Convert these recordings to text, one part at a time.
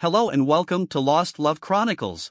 Hello and welcome to Lost Love Chronicles.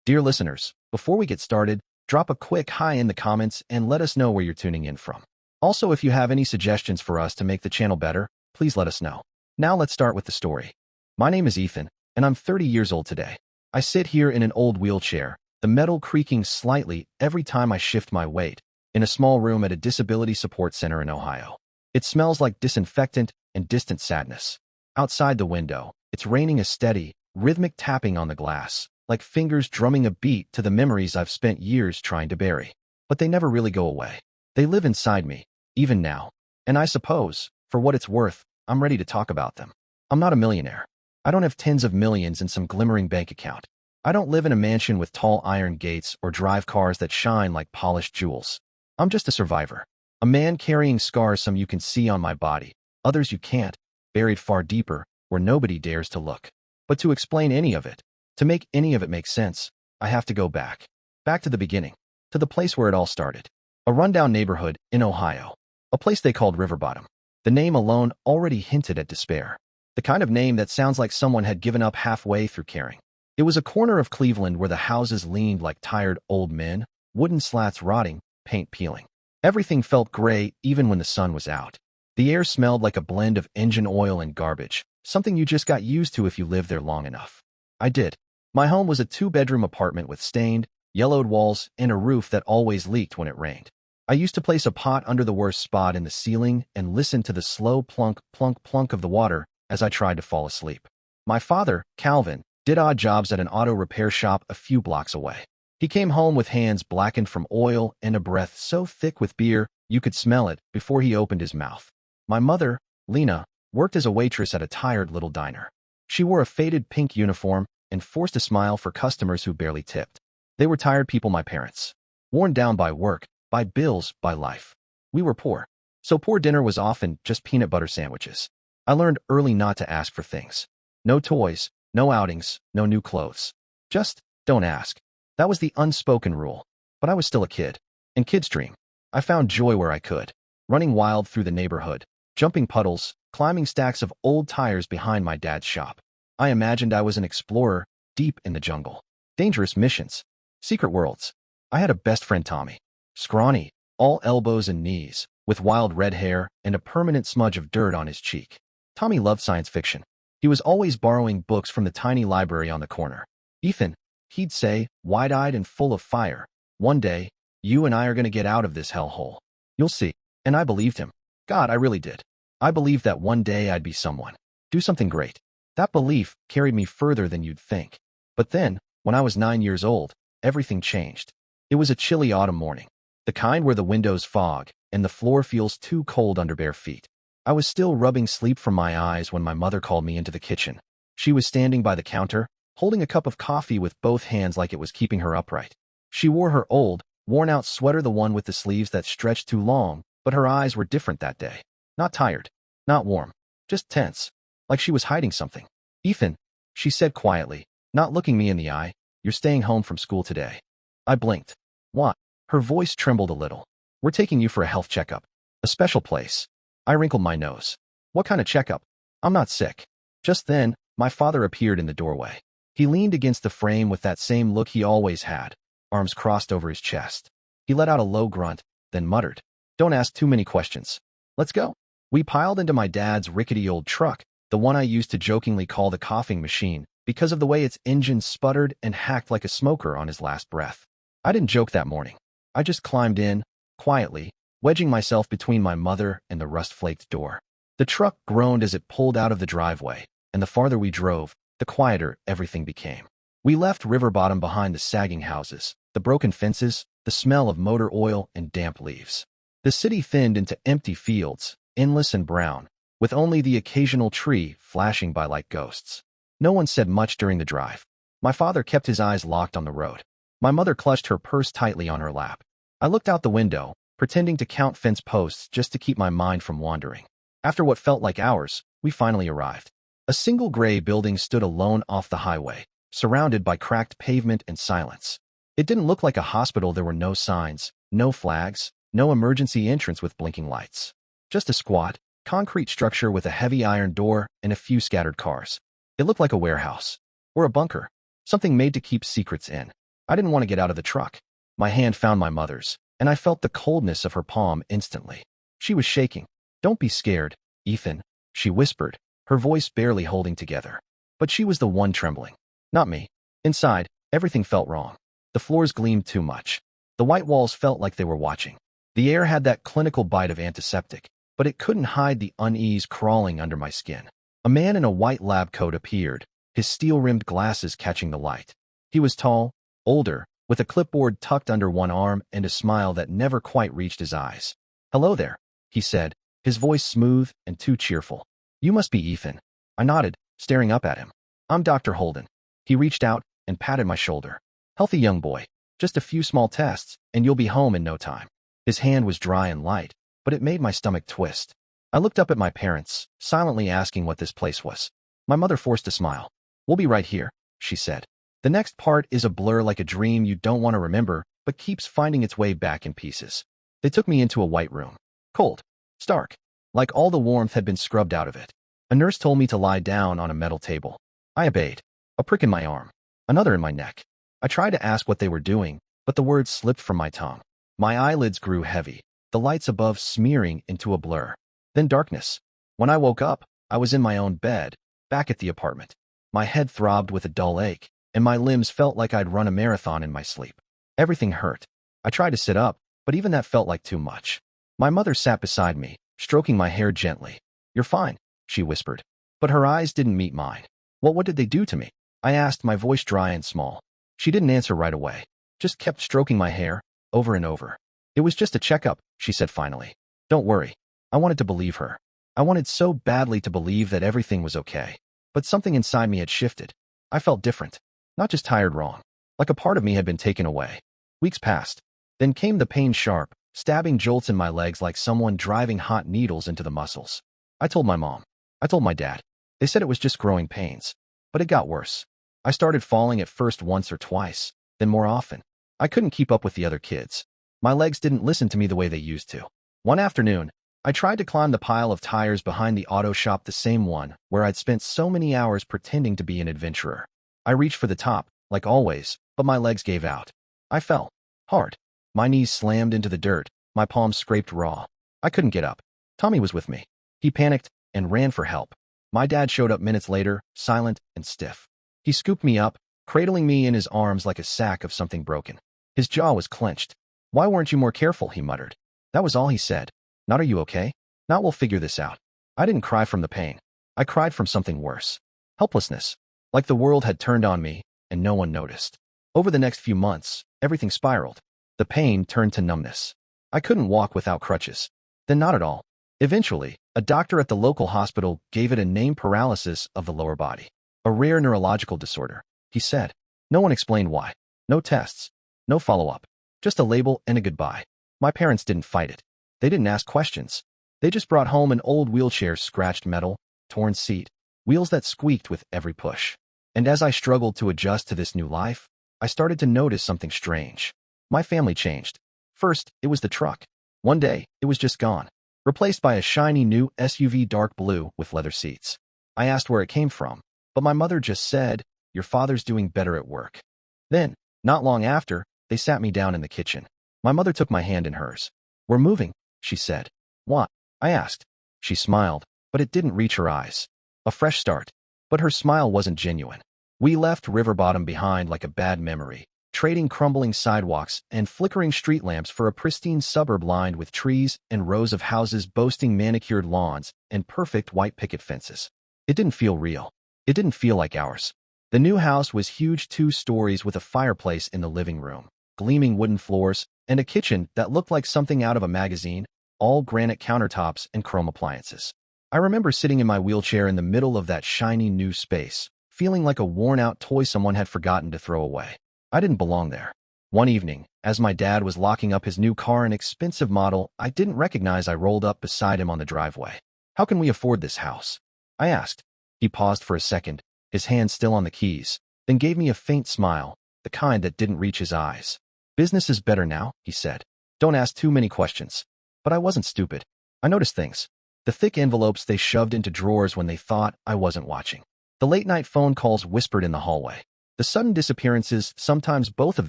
Dear listeners, before we get started, drop a quick hi in the comments and let us know where you're tuning in from. Also, if you have any suggestions for us to make the channel better, please let us know. Now let's start with the story. My name is Ethan, and I'm 30 years old today. I sit here in an old wheelchair, the metal creaking slightly every time I shift my weight, in a small room at a disability support center in Ohio. It smells like disinfectant and distant sadness. Outside the window, it's raining a steady, rhythmic tapping on the glass, like fingers drumming a beat to the memories I've spent years trying to bury. But they never really go away. They live inside me, even now. And I suppose, for what it's worth, I'm ready to talk about them. I'm not a millionaire. I don't have tens of millions in some glimmering bank account. I don't live in a mansion with tall iron gates or drive cars that shine like polished jewels. I'm just a survivor. A man carrying scars, some you can see on my body, others you can't, buried far deeper, where nobody dares to look. But to explain any of it, to make any of it make sense, I have to go back. Back to the beginning. To the place where it all started. A rundown neighborhood in Ohio. A place they called River Bottom. The name alone already hinted at despair. The kind of name that sounds like someone had given up halfway through caring. It was a corner of Cleveland where the houses leaned like tired old men, wooden slats rotting, paint peeling. Everything felt gray even when the sun was out. The air smelled like a blend of engine oil and garbage, something you just got used to if you lived there long enough. I did. My home was a two-bedroom apartment with stained, yellowed walls and a roof that always leaked when it rained. I used to place a pot under the worst spot in the ceiling and listen to the slow plunk, plunk, plunk of the water as I tried to fall asleep. My father, Calvin, did odd jobs at an auto repair shop a few blocks away. He came home with hands blackened from oil and a breath so thick with beer you could smell it before he opened his mouth. My mother, Lena, worked as a waitress at a tired little diner. She wore a faded pink uniform and forced a smile for customers who barely tipped. They were tired people, my parents. Worn down by work, by bills, by life. We were poor. So poor dinner was often just peanut butter sandwiches. I learned early not to ask for things. No toys, no outings, no new clothes. Just don't ask. That was the unspoken rule. But I was still a kid. And kids dream. I found joy where I could. Running wild through the neighborhood. Jumping puddles, climbing stacks of old tires behind my dad's shop. I imagined I was an explorer, deep in the jungle. Dangerous missions. Secret worlds. I had a best friend, Tommy. Scrawny, all elbows and knees, with wild red hair and a permanent smudge of dirt on his cheek. Tommy loved science fiction. He was always borrowing books from the tiny library on the corner. Ethan, he'd say, wide-eyed and full of fire, one day, you and I are going to get out of this hellhole. You'll see. And I believed him. God, I really did. I believed that one day I'd be someone. Do something great. That belief carried me further than you'd think. But then, when I was 9 years old, everything changed. It was a chilly autumn morning. The kind where the windows fog and the floor feels too cold under bare feet. I was still rubbing sleep from my eyes when my mother called me into the kitchen. She was standing by the counter, holding a cup of coffee with both hands like it was keeping her upright. She wore her old, worn-out sweater, the one with the sleeves that stretched too long, but her eyes were different that day. Not tired, not warm, just tense, like she was hiding something. Ethan, she said quietly, not looking me in the eye, you're staying home from school today. I blinked. What? Her voice trembled a little. We're taking you for a health checkup. A special place. I wrinkled my nose. What kind of checkup? I'm not sick. Just then, my father appeared in the doorway. He leaned against the frame with that same look he always had, arms crossed over his chest. He let out a low grunt, then muttered, don't ask too many questions. Let's go. We piled into my dad's rickety old truck, the one I used to jokingly call the coughing machine, because of the way its engine sputtered and hacked like a smoker on his last breath. I didn't joke that morning. I just climbed in, quietly, wedging myself between my mother and the rust-flaked door. The truck groaned as it pulled out of the driveway, and the farther we drove, the quieter everything became. We left River Bottom behind, the sagging houses, the broken fences, the smell of motor oil and damp leaves. The city thinned into empty fields, endless and brown, with only the occasional tree flashing by like ghosts. No one said much during the drive. My father kept his eyes locked on the road. My mother clutched her purse tightly on her lap. I looked out the window, pretending to count fence posts just to keep my mind from wandering. After what felt like hours, we finally arrived. A single gray building stood alone off the highway, surrounded by cracked pavement and silence. It didn't look like a hospital. There were no signs, no flags, no emergency entrance with blinking lights. Just a squat, concrete structure with a heavy iron door and a few scattered cars. It looked like a warehouse. Or a bunker. Something made to keep secrets in. I didn't want to get out of the truck. My hand found my mother's, and I felt the coldness of her palm instantly. She was shaking. "Don't be scared, Ethan," she whispered, her voice barely holding together. But she was the one trembling, not me. Inside, everything felt wrong. The floors gleamed too much. The white walls felt like they were watching. The air had that clinical bite of antiseptic, but it couldn't hide the unease crawling under my skin. A man in a white lab coat appeared, his steel-rimmed glasses catching the light. He was tall, older, with a clipboard tucked under one arm and a smile that never quite reached his eyes. "Hello there," he said, his voice smooth and too cheerful. "You must be Ethan." I nodded, staring up at him. "I'm Dr. Holden." He reached out and patted my shoulder. "Healthy young boy. Just a few small tests, and you'll be home in no time." His hand was dry and light, but it made my stomach twist. I looked up at my parents, silently asking what this place was. My mother forced a smile. "We'll be right here," she said. "The next part is a blur like a dream you don't want to remember, but keeps finding its way back in pieces." They took me into a white room. Cold. Stark. Like all the warmth had been scrubbed out of it. A nurse told me to lie down on a metal table. I obeyed. A prick in my arm. Another in my neck. I tried to ask what they were doing, but the words slipped from my tongue. My eyelids grew heavy, the lights above smearing into a blur. Then darkness. When I woke up, I was in my own bed, back at the apartment. My head throbbed with a dull ache, and my limbs felt like I'd run a marathon in my sleep. Everything hurt. I tried to sit up, but even that felt like too much. My mother sat beside me, stroking my hair gently. "You're fine," she whispered. But her eyes didn't meet mine. "Well, what did they do to me?" I asked, my voice dry and small. She didn't answer right away, just kept stroking my hair, over and over. "It was just a checkup," she said finally. "Don't worry." I wanted to believe her. I wanted so badly to believe that everything was okay. But something inside me had shifted. I felt different. Not just tired wrong. Like a part of me had been taken away. Weeks passed. Then came the pain, sharp, stabbing jolts in my legs like someone driving hot needles into the muscles. I told my mom. I told my dad. They said it was just growing pains. But it got worse. I started falling at first once or twice, then more often. I couldn't keep up with the other kids. My legs didn't listen to me the way they used to. One afternoon, I tried to climb the pile of tires behind the auto shop, the same one where I'd spent so many hours pretending to be an adventurer. I reached for the top, like always, but my legs gave out. I fell. Hard. My knees slammed into the dirt, my palms scraped raw. I couldn't get up. Tommy was with me. He panicked and ran for help. My dad showed up minutes later, silent and stiff. He scooped me up, cradling me in his arms like a sack of something broken. His jaw was clenched. "Why weren't you more careful?" he muttered. That was all he said. Not "Are you okay?" Not "We'll figure this out." I didn't cry from the pain. I cried from something worse. Helplessness. Like the world had turned on me, and no one noticed. Over the next few months, everything spiraled. The pain turned to numbness. I couldn't walk without crutches. Then not at all. Eventually, a doctor at the local hospital gave it a name: paralysis of the lower body. A rare neurological disorder, he said. No one explained why. No tests. No follow-up. Just a label and a goodbye. My parents didn't fight it. They didn't ask questions. They just brought home an old wheelchair, scratched metal, torn seat, wheels that squeaked with every push. And as I struggled to adjust to this new life, I started to notice something strange. My family changed. First, it was the truck. One day, it was just gone. Replaced by a shiny new SUV, dark blue with leather seats. I asked where it came from, but my mother just said, "Your father's doing better at work." Then, not long after, they sat me down in the kitchen. My mother took my hand in hers. "We're moving," she said. "What?" I asked. She smiled, but it didn't reach her eyes. A fresh start. But her smile wasn't genuine. We left River Bottom behind like a bad memory, trading crumbling sidewalks and flickering street lamps for a pristine suburb lined with trees and rows of houses boasting manicured lawns and perfect white picket fences. It didn't feel real. It didn't feel like ours. The new house was huge, 2 stories with a fireplace in the living room, gleaming wooden floors, and a kitchen that looked like something out of a magazine, all granite countertops and chrome appliances. I remember sitting in my wheelchair in the middle of that shiny new space, feeling like a worn-out toy someone had forgotten to throw away. I didn't belong there. One evening, as my dad was locking up his new car, an expensive model I didn't recognize, I rolled up beside him on the driveway. "How can we afford this house?" I asked. He paused for a second, his hand still on the keys, then gave me a faint smile, the kind that didn't reach his eyes. "Business is better now," he said. "Don't ask too many questions." But I wasn't stupid. I noticed things. The thick envelopes they shoved into drawers when they thought I wasn't watching. The late-night phone calls whispered in the hallway. The sudden disappearances, sometimes both of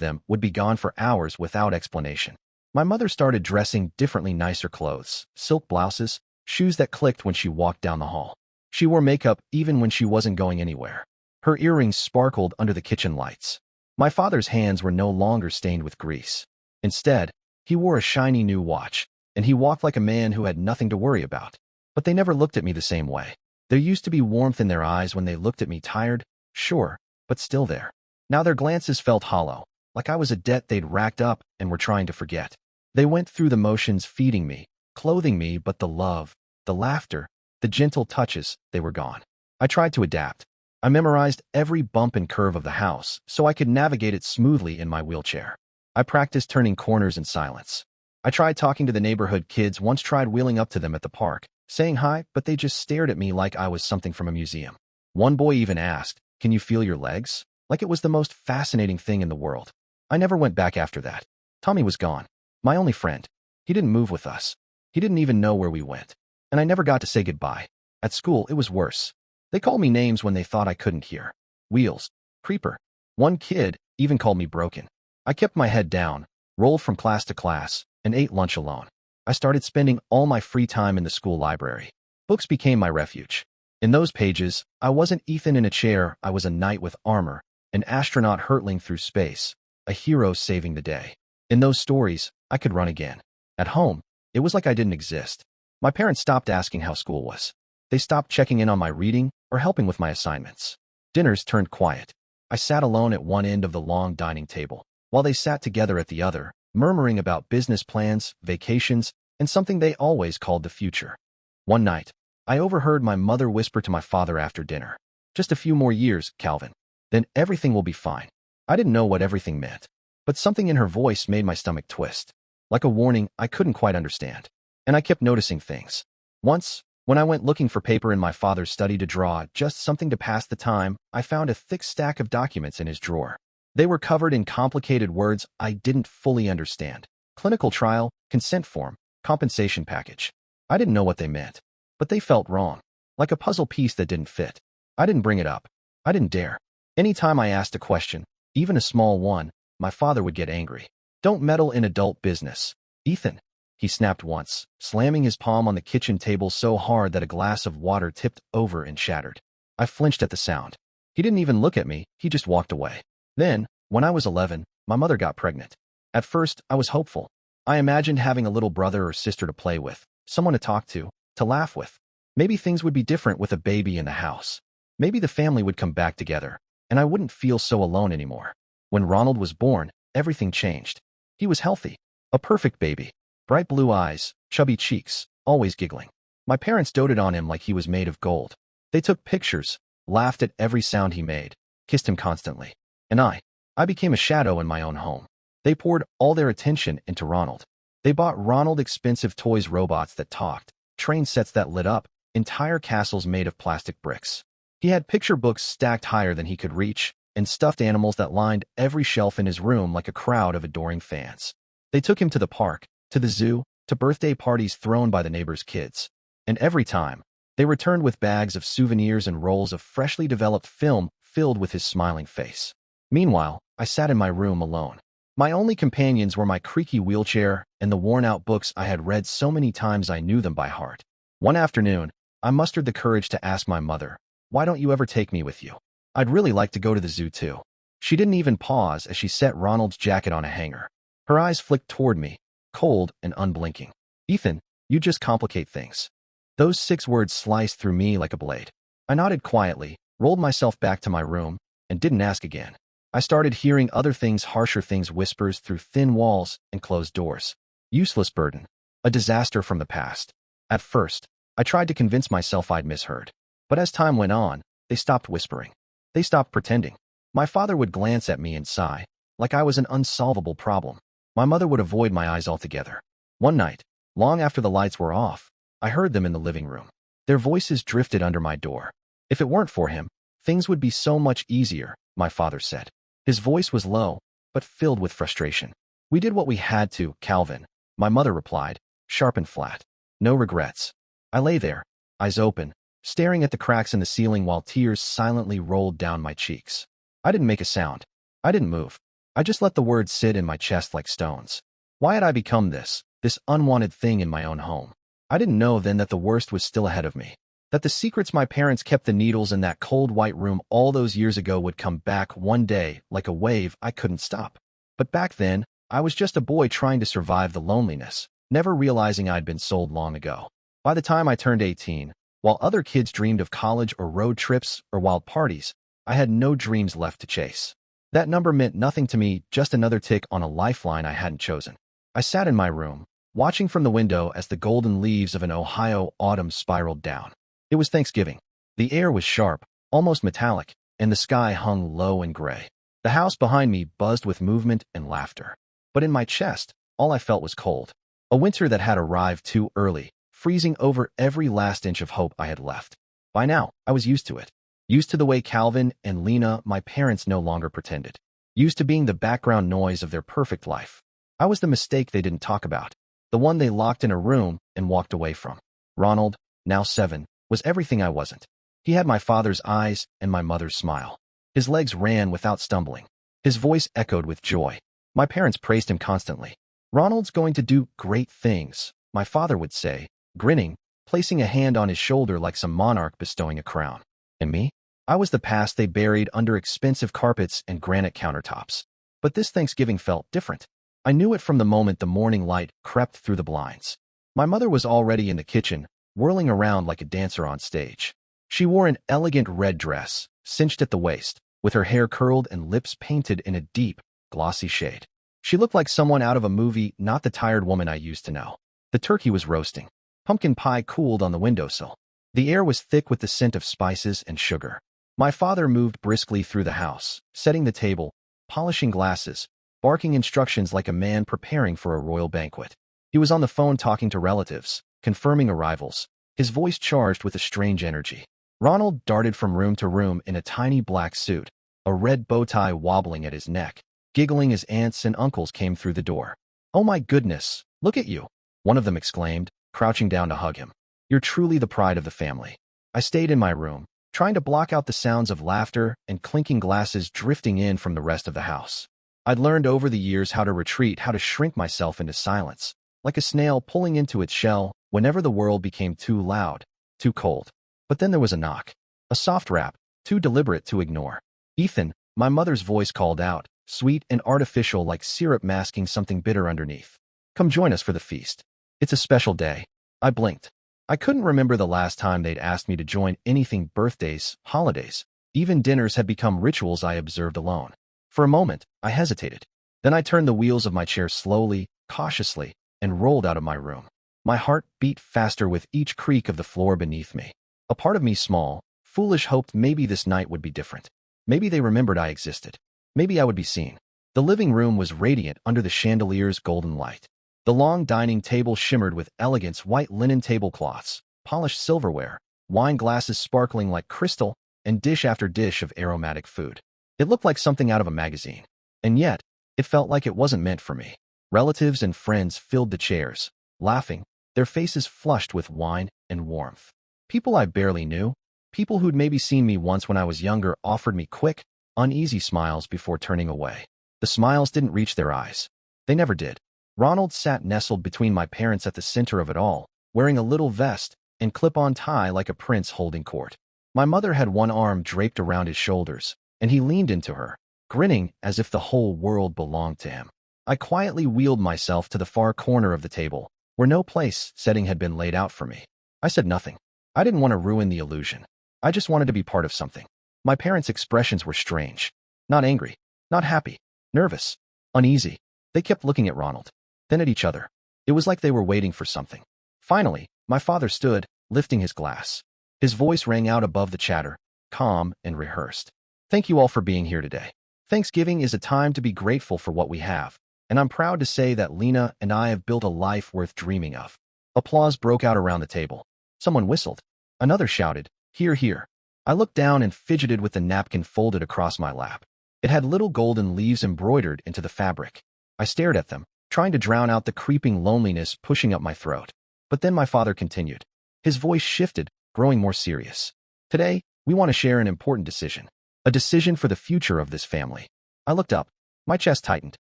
them, would be gone for hours without explanation. My mother started dressing differently, nicer clothes, silk blouses, shoes that clicked when she walked down the hall. She wore makeup even when she wasn't going anywhere. Her earrings sparkled under the kitchen lights. My father's hands were no longer stained with grease. Instead, he wore a shiny new watch, and he walked like a man who had nothing to worry about. But they never looked at me the same way. There used to be warmth in their eyes when they looked at me, tired, sure, but still there. Now their glances felt hollow, like I was a debt they'd racked up and were trying to forget. They went through the motions, feeding me, clothing me, but the love, the laughter, the gentle touches, they were gone. I tried to adapt. I memorized every bump and curve of the house so I could navigate it smoothly in my wheelchair. I practiced turning corners in silence. I tried talking to the neighborhood kids, once tried wheeling up to them at the park, saying hi, but they just stared at me like I was something from a museum. One boy even asked, "Can you feel your legs?" Like it was the most fascinating thing in the world. I never went back after that. Tommy was gone. My only friend. He didn't move with us. He didn't even know where we went. And I never got to say goodbye. At school, it was worse. They called me names when they thought I couldn't hear. Wheels. Creeper. One kid even called me broken. I kept my head down, rolled from class to class, and ate lunch alone. I started spending all my free time in the school library. Books became my refuge. In those pages, I wasn't Ethan in a chair, I was a knight with armor, an astronaut hurtling through space, a hero saving the day. In those stories, I could run again. At home, it was like I didn't exist. My parents stopped asking how school was. They stopped checking in on my reading or helping with my assignments. Dinners turned quiet. I sat alone at one end of the long dining table, while they sat together at the other, murmuring about business plans, vacations, and something they always called the future. One night, I overheard my mother whisper to my father after dinner, "Just a few more years, Calvin. Then everything will be fine." I didn't know what everything meant, but something in her voice made my stomach twist. Like a warning I couldn't quite understand. And I kept noticing things. Once, when I went looking for paper in my father's study to draw just something to pass the time, I found a thick stack of documents in his drawer. They were covered in complicated words I didn't fully understand. Clinical trial, consent form, compensation package. I didn't know what they meant, but they felt wrong, like a puzzle piece that didn't fit. I didn't bring it up. I didn't dare. Anytime I asked a question, even a small one, my father would get angry. "Don't meddle in adult business, Ethan," he snapped once, slamming his palm on the kitchen table so hard that a glass of water tipped over and shattered. I flinched at the sound. He didn't even look at me, he just walked away. Then, when I was 11, my mother got pregnant. At first, I was hopeful. I imagined having a little brother or sister to play with, someone to talk to laugh with. Maybe things would be different with a baby in the house. Maybe the family would come back together, and I wouldn't feel so alone anymore. When Ronald was born, everything changed. He was healthy, a perfect baby, bright blue eyes, chubby cheeks, always giggling. My parents doted on him like he was made of gold. They took pictures, laughed at every sound he made, kissed him constantly. And I became a shadow in my own home. They poured all their attention into Ronald. They bought Ronald expensive toys, robots that talked, train sets that lit up, entire castles made of plastic bricks. He had picture books stacked higher than he could reach, and stuffed animals that lined every shelf in his room like a crowd of adoring fans. They took him to the park, to the zoo, to birthday parties thrown by the neighbors' kids. And every time, they returned with bags of souvenirs and rolls of freshly developed film filled with his smiling face. Meanwhile, I sat in my room alone. My only companions were my creaky wheelchair and the worn-out books I had read so many times I knew them by heart. One afternoon, I mustered the courage to ask my mother, "Why don't you ever take me with you? I'd really like to go to the zoo too." She didn't even pause as she set Ronald's jacket on a hanger. Her eyes flicked toward me, cold and unblinking. "Ethan, you just complicate things." Those 6 words sliced through me like a blade. I nodded quietly, rolled myself back to my room, and didn't ask again. I started hearing other things, harsher things, whispers through thin walls and closed doors. Useless burden. A disaster from the past. At first, I tried to convince myself I'd misheard. But as time went on, they stopped whispering. They stopped pretending. My father would glance at me and sigh, like I was an unsolvable problem. My mother would avoid my eyes altogether. One night, long after the lights were off, I heard them in the living room. Their voices drifted under my door. "If it weren't for him, things would be so much easier," my father said. His voice was low, but filled with frustration. "We did what we had to, Calvin," my mother replied, sharp and flat. "No regrets." I lay there, eyes open, staring at the cracks in the ceiling while tears silently rolled down my cheeks. I didn't make a sound. I didn't move. I just let the words sit in my chest like stones. Why had I become this unwanted thing in my own home? I didn't know then that the worst was still ahead of me. That the secrets my parents kept the needles in that cold white room all those years ago would come back one day like a wave I couldn't stop. But back then, I was just a boy trying to survive the loneliness, never realizing I'd been sold long ago. By the time I turned 18, while other kids dreamed of college or road trips or wild parties, I had no dreams left to chase. That number meant nothing to me, just another tick on a lifeline I hadn't chosen. I sat in my room, watching from the window as the golden leaves of an Ohio autumn spiraled down. It was Thanksgiving. The air was sharp, almost metallic, and the sky hung low and gray. The house behind me buzzed with movement and laughter. But in my chest, all I felt was cold. A winter that had arrived too early, freezing over every last inch of hope I had left. By now, I was used to it. Used to the way Calvin and Lena, my parents, no longer pretended. Used to being the background noise of their perfect life. I was the mistake they didn't talk about. The one they locked in a room and walked away from. Ronald, now 7, was everything I wasn't. He had my father's eyes and my mother's smile. His legs ran without stumbling. His voice echoed with joy. My parents praised him constantly. Ronald's going to do great things, my father would say, grinning, placing a hand on his shoulder like some monarch bestowing a crown. And me? I was the past they buried under expensive carpets and granite countertops. But this Thanksgiving felt different. I knew it from the moment the morning light crept through the blinds. My mother was already in the kitchen, whirling around like a dancer on stage. She wore an elegant red dress, cinched at the waist, with her hair curled and lips painted in a deep, glossy shade. She looked like someone out of a movie, not the tired woman I used to know. The turkey was roasting. Pumpkin pie cooled on the windowsill. The air was thick with the scent of spices and sugar. My father moved briskly through the house, setting the table, polishing glasses, barking instructions like a man preparing for a royal banquet. He was on the phone talking to relatives, confirming arrivals, his voice charged with a strange energy. Ronald darted from room to room in a tiny black suit, a red bow tie wobbling at his neck, giggling as aunts and uncles came through the door. "Oh my goodness, look at you," one of them exclaimed, crouching down to hug him. "You're truly the pride of the family." I stayed in my room, trying to block out the sounds of laughter and clinking glasses drifting in from the rest of the house. I'd learned over the years how to retreat, how to shrink myself into silence, like a snail pulling into its shell whenever the world became too loud, too cold. But then there was a knock. A soft rap, too deliberate to ignore. "Ethan," my mother's voice called out, sweet and artificial like syrup masking something bitter underneath. "Come join us for the feast. It's a special day." I blinked. I couldn't remember the last time they'd asked me to join anything. Birthdays, holidays, even dinners had become rituals I observed alone. For a moment, I hesitated. Then I turned the wheels of my chair slowly, cautiously, and rolled out of my room. My heart beat faster with each creak of the floor beneath me. A part of me, small, foolish, hoped maybe this night would be different. Maybe they remembered I existed. Maybe I would be seen. The living room was radiant under the chandelier's golden light. The long dining table shimmered with elegance, white linen tablecloths, polished silverware, wine glasses sparkling like crystal, and dish after dish of aromatic food. It looked like something out of a magazine. And yet, it felt like it wasn't meant for me. Relatives and friends filled the chairs, laughing, their faces flushed with wine and warmth. People I barely knew, people who'd maybe seen me once when I was younger, offered me quick, uneasy smiles before turning away. The smiles didn't reach their eyes. They never did. Ronald sat nestled between my parents at the center of it all, wearing a little vest and clip-on tie like a prince holding court. My mother had one arm draped around his shoulders, and he leaned into her, grinning as if the whole world belonged to him. I quietly wheeled myself to the far corner of the table, where no place setting had been laid out for me. I said nothing. I didn't want to ruin the illusion. I just wanted to be part of something. My parents' expressions were strange. Not angry, not happy, nervous, uneasy. They kept looking at Ronald, then at each other. It was like they were waiting for something. Finally, my father stood, lifting his glass. His voice rang out above the chatter, calm and rehearsed. "Thank you all for being here today. Thanksgiving is a time to be grateful for what we have, and I'm proud to say that Lena and I have built a life worth dreaming of." Applause broke out around the table. Someone whistled. Another shouted, "Hear, hear." I looked down and fidgeted with the napkin folded across my lap. It had little golden leaves embroidered into the fabric. I stared at them, trying to drown out the creeping loneliness pushing up my throat. But then my father continued. His voice shifted, growing more serious. Today, we want to share an important decision. A decision for the future of this family. I looked up. My chest tightened.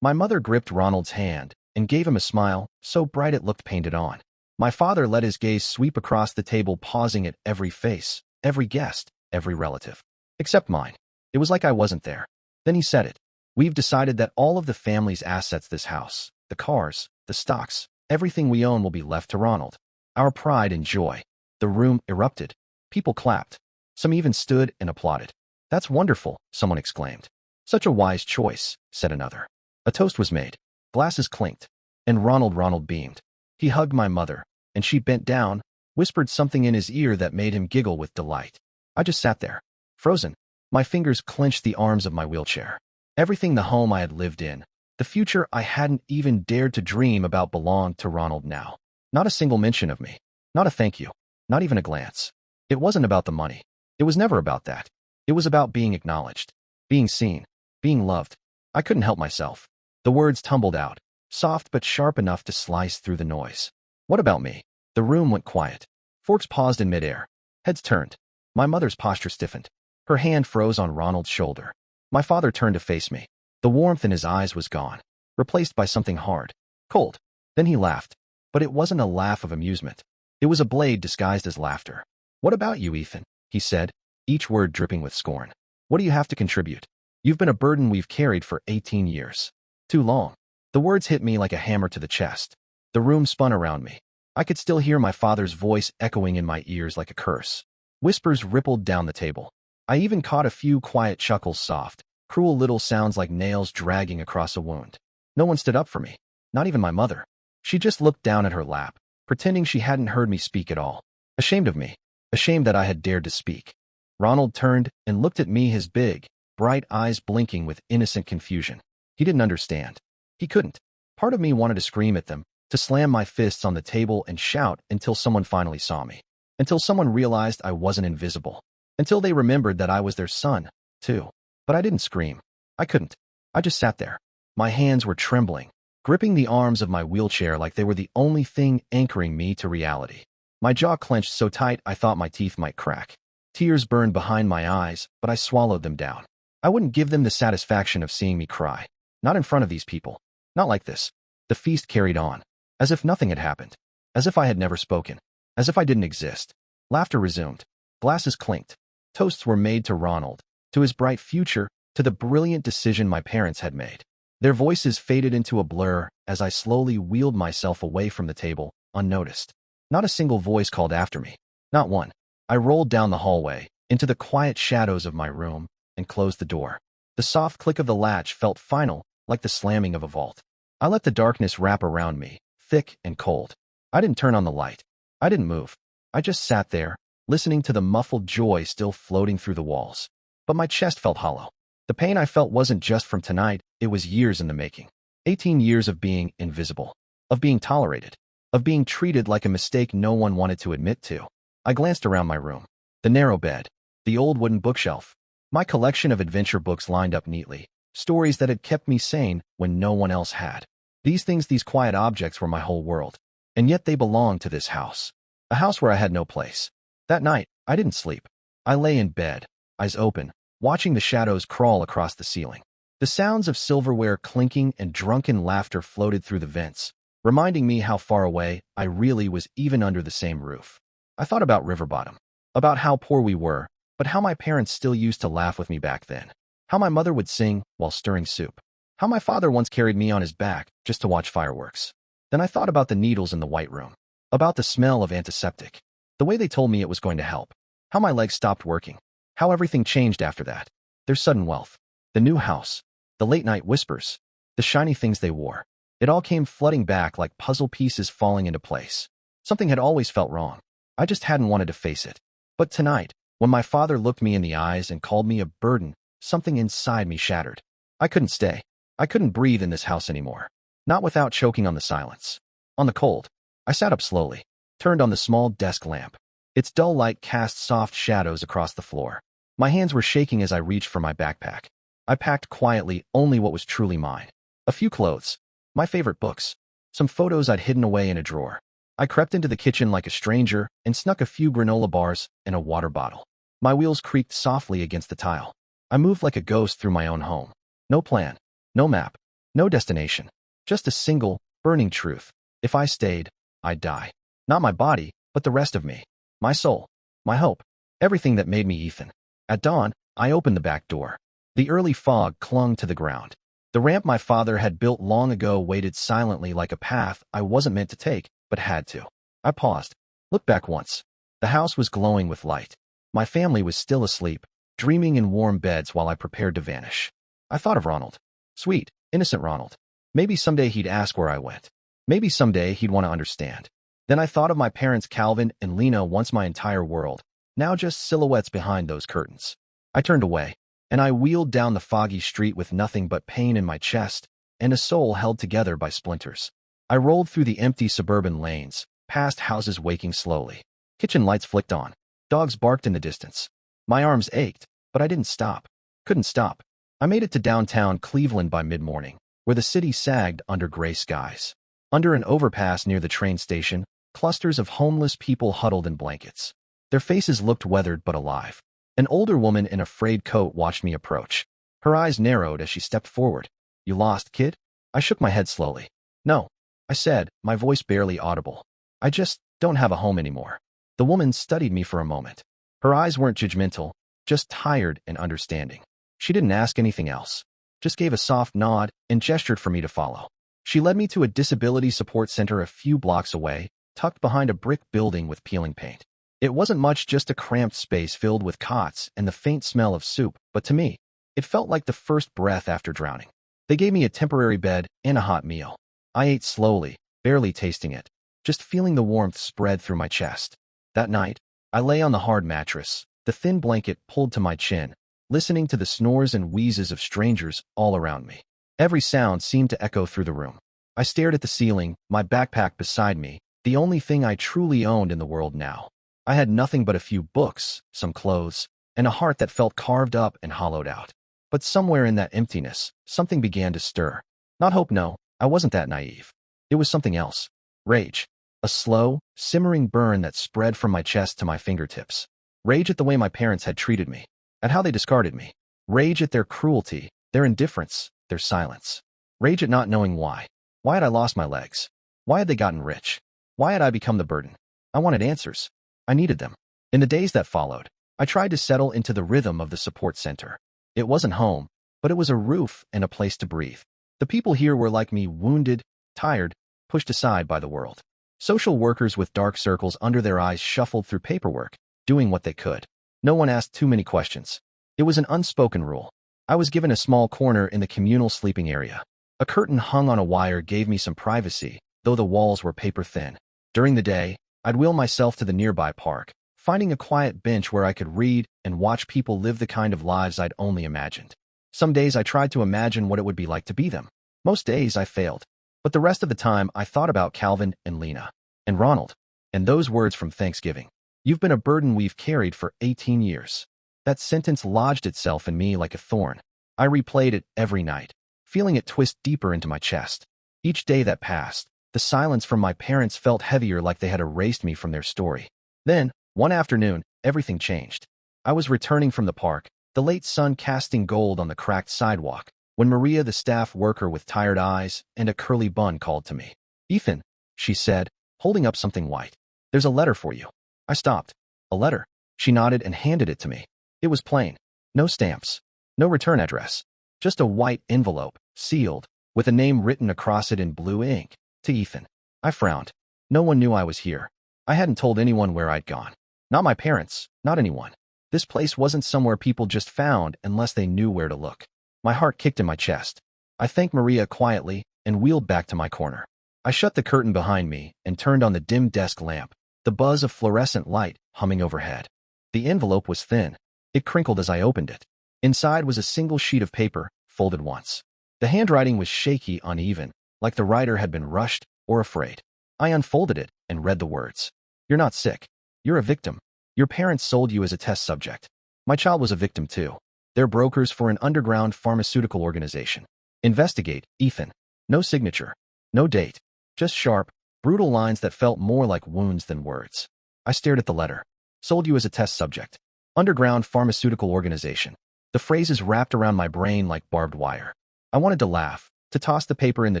My mother gripped Ronald's hand and gave him a smile so bright it looked painted on. My father let his gaze sweep across the table, pausing at every face, every guest, every relative. Except mine. It was like I wasn't there. Then he said it. We've decided that all of the family's assets, this house, the cars, the stocks, everything we own will be left to Ronald. Our pride and joy. The room erupted. People clapped. Some even stood and applauded. That's wonderful, someone exclaimed. Such a wise choice, said another. A toast was made. Glasses clinked. And Ronald beamed. He hugged my mother, and she bent down, whispered something in his ear that made him giggle with delight. I just sat there, frozen. My fingers clenched the arms of my wheelchair. Everything, the home I had lived in, the future I hadn't even dared to dream about, belonged to Ronald now. Not a single mention of me. Not a thank you. Not even a glance. It wasn't about the money. It was never about that. It was about being acknowledged, being seen, being loved. I couldn't help myself. The words tumbled out, soft but sharp enough to slice through the noise. What about me? The room went quiet. Forks paused in midair. Heads turned. My mother's posture stiffened. Her hand froze on Ronald's shoulder. My father turned to face me. The warmth in his eyes was gone, replaced by something hard, cold. Then he laughed. But it wasn't a laugh of amusement. It was a blade disguised as laughter. What about you, Ethan? He said, each word dripping with scorn. What do you have to contribute? You've been a burden we've carried for 18 years. Too long. The words hit me like a hammer to the chest. The room spun around me. I could still hear my father's voice echoing in my ears like a curse. Whispers rippled down the table. I even caught a few quiet chuckles, soft, cruel little sounds like nails dragging across a wound. No one stood up for me. Not even my mother. She just looked down at her lap, pretending she hadn't heard me speak at all. Ashamed of me. Ashamed that I had dared to speak. Ronald turned and looked at me, his big, bright eyes blinking with innocent confusion. He didn't understand. He couldn't. Part of me wanted to scream at them, to slam my fists on the table and shout until someone finally saw me. Until someone realized I wasn't invisible. Until they remembered that I was their son, too. But I didn't scream. I couldn't. I just sat there. My hands were trembling, gripping the arms of my wheelchair like they were the only thing anchoring me to reality. My jaw clenched so tight I thought my teeth might crack. Tears burned behind my eyes, but I swallowed them down. I wouldn't give them the satisfaction of seeing me cry. Not in front of these people. Not like this. The feast carried on. As if nothing had happened. As if I had never spoken. As if I didn't exist. Laughter resumed. Glasses clinked. Toasts were made to Ronald, to his bright future, to the brilliant decision my parents had made. Their voices faded into a blur as I slowly wheeled myself away from the table, unnoticed. Not a single voice called after me. Not one. I rolled down the hallway, into the quiet shadows of my room, and closed the door. The soft click of the latch felt final, like the slamming of a vault. I let the darkness wrap around me, thick and cold. I didn't turn on the light. I didn't move. I just sat there, listening to the muffled joy still floating through the walls. But my chest felt hollow. The pain I felt wasn't just from tonight, it was years in the making. 18 years of being invisible. Of being tolerated. Of being treated like a mistake no one wanted to admit to. I glanced around my room. The narrow bed. The old wooden bookshelf. My collection of adventure books lined up neatly. Stories that had kept me sane when no one else had. These things, these quiet objects were my whole world. And yet they belonged to this house. A house where I had no place. That night, I didn't sleep. I lay in bed, eyes open, watching the shadows crawl across the ceiling. The sounds of silverware clinking and drunken laughter floated through the vents, reminding me how far away I really was even under the same roof. I thought about River Bottom, about how poor we were, but how my parents still used to laugh with me back then. How my mother would sing while stirring soup. How my father once carried me on his back just to watch fireworks. Then I thought about the needles in the white room, about the smell of antiseptic, the way they told me it was going to help, how my legs stopped working, how everything changed after that. Their sudden wealth, the new house, the late-night whispers, the shiny things they wore. It all came flooding back like puzzle pieces falling into place. Something had always felt wrong. I just hadn't wanted to face it. But tonight, when my father looked me in the eyes and called me a burden, something inside me shattered. I couldn't stay. I couldn't breathe in this house anymore. Not without choking on the silence. On the cold. I sat up slowly, turned on the small desk lamp. Its dull light cast soft shadows across the floor. My hands were shaking as I reached for my backpack. I packed quietly only what was truly mine. A few clothes. My favorite books. Some photos I'd hidden away in a drawer. I crept into the kitchen like a stranger and snuck a few granola bars and a water bottle. My wheels creaked softly against the tile. I moved like a ghost through my own home. No plan, no map, no destination. Just a single, burning truth. If I stayed, I'd die. Not my body, but the rest of me. My soul. My hope. Everything that made me Ethan. At dawn, I opened the back door. The early fog clung to the ground. The ramp my father had built long ago waited silently like a path I wasn't meant to take, but had to. I paused. Looked back once. The house was glowing with light. My family was still asleep, dreaming in warm beds while I prepared to vanish. I thought of Ronald. Sweet, innocent Ronald. Maybe someday he'd ask where I went. Maybe someday he'd want to understand. Then I thought of my parents Calvin and Lena, once my entire world, now just silhouettes behind those curtains. I turned away, and I wheeled down the foggy street with nothing but pain in my chest and a soul held together by splinters. I rolled through the empty suburban lanes, past houses waking slowly. Kitchen lights flicked on. Dogs barked in the distance. My arms ached, but I didn't stop. Couldn't stop. I made it to downtown Cleveland by mid-morning, where the city sagged under gray skies. Under an overpass near the train station, clusters of homeless people huddled in blankets. Their faces looked weathered but alive. An older woman in a frayed coat watched me approach. Her eyes narrowed as she stepped forward. "You lost, kid?" I shook my head slowly. "No," I said, my voice barely audible. "I just don't have a home anymore." The woman studied me for a moment. Her eyes weren't judgmental, just tired and understanding. She didn't ask anything else, just gave a soft nod and gestured for me to follow. She led me to a disability support center a few blocks away, tucked behind a brick building with peeling paint. It wasn't much, just a cramped space filled with cots and the faint smell of soup, but to me, it felt like the first breath after drowning. They gave me a temporary bed and a hot meal. I ate slowly, barely tasting it, just feeling the warmth spread through my chest. That night, I lay on the hard mattress, the thin blanket pulled to my chin, listening to the snores and wheezes of strangers all around me. Every sound seemed to echo through the room. I stared at the ceiling, my backpack beside me, the only thing I truly owned in the world now. I had nothing but a few books, some clothes, and a heart that felt carved up and hollowed out. But somewhere in that emptiness, something began to stir. Not hope, no, I wasn't that naive. It was something else. Rage. A slow, simmering burn that spread from my chest to my fingertips. Rage at the way my parents had treated me, at how they discarded me. Rage at their cruelty, their indifference, their silence. Rage at not knowing why. Why had I lost my legs? Why had they gotten rich? Why had I become the burden? I wanted answers. I needed them. In the days that followed, I tried to settle into the rhythm of the support center. It wasn't home, but it was a roof and a place to breathe. The people here were like me, wounded, tired, pushed aside by the world. Social workers with dark circles under their eyes shuffled through paperwork, doing what they could. No one asked too many questions. It was an unspoken rule. I was given a small corner in the communal sleeping area. A curtain hung on a wire gave me some privacy, though the walls were paper thin. During the day, I'd wheel myself to the nearby park, finding a quiet bench where I could read and watch people live the kind of lives I'd only imagined. Some days I tried to imagine what it would be like to be them. Most days I failed. But the rest of the time I thought about Calvin and Lena. And Ronald. And those words from Thanksgiving. "You've been a burden we've carried for 18 years. That sentence lodged itself in me like a thorn. I replayed it every night, feeling it twist deeper into my chest. Each day that passed, the silence from my parents felt heavier, like they had erased me from their story. Then, one afternoon, everything changed. I was returning from the park, the late sun casting gold on the cracked sidewalk, when Maria, the staff worker with tired eyes and a curly bun, called to me. "Ethan," she said, holding up something white. "There's a letter for you." I stopped. "A letter?" She nodded and handed it to me. It was plain. No stamps. No return address. Just a white envelope, sealed, with a name written across it in blue ink. To Ethan. I frowned. No one knew I was here. I hadn't told anyone where I'd gone. Not my parents, not anyone. This place wasn't somewhere people just found unless they knew where to look. My heart kicked in my chest. I thanked Maria quietly and wheeled back to my corner. I shut the curtain behind me and turned on the dim desk lamp, the buzz of fluorescent light humming overhead. The envelope was thin. It crinkled as I opened it. Inside was a single sheet of paper, folded once. The handwriting was shaky, uneven, like the writer had been rushed or afraid. I unfolded it and read the words. "You're not sick. You're a victim. Your parents sold you as a test subject. My child was a victim too. They're brokers for an underground pharmaceutical organization. Investigate, Ethan." No signature. No date. Just sharp, Brutal lines that felt more like wounds than words. I stared at the letter. Sold you as a test subject. Underground pharmaceutical organization. The phrases wrapped around my brain like barbed wire. I wanted to laugh, to toss the paper in the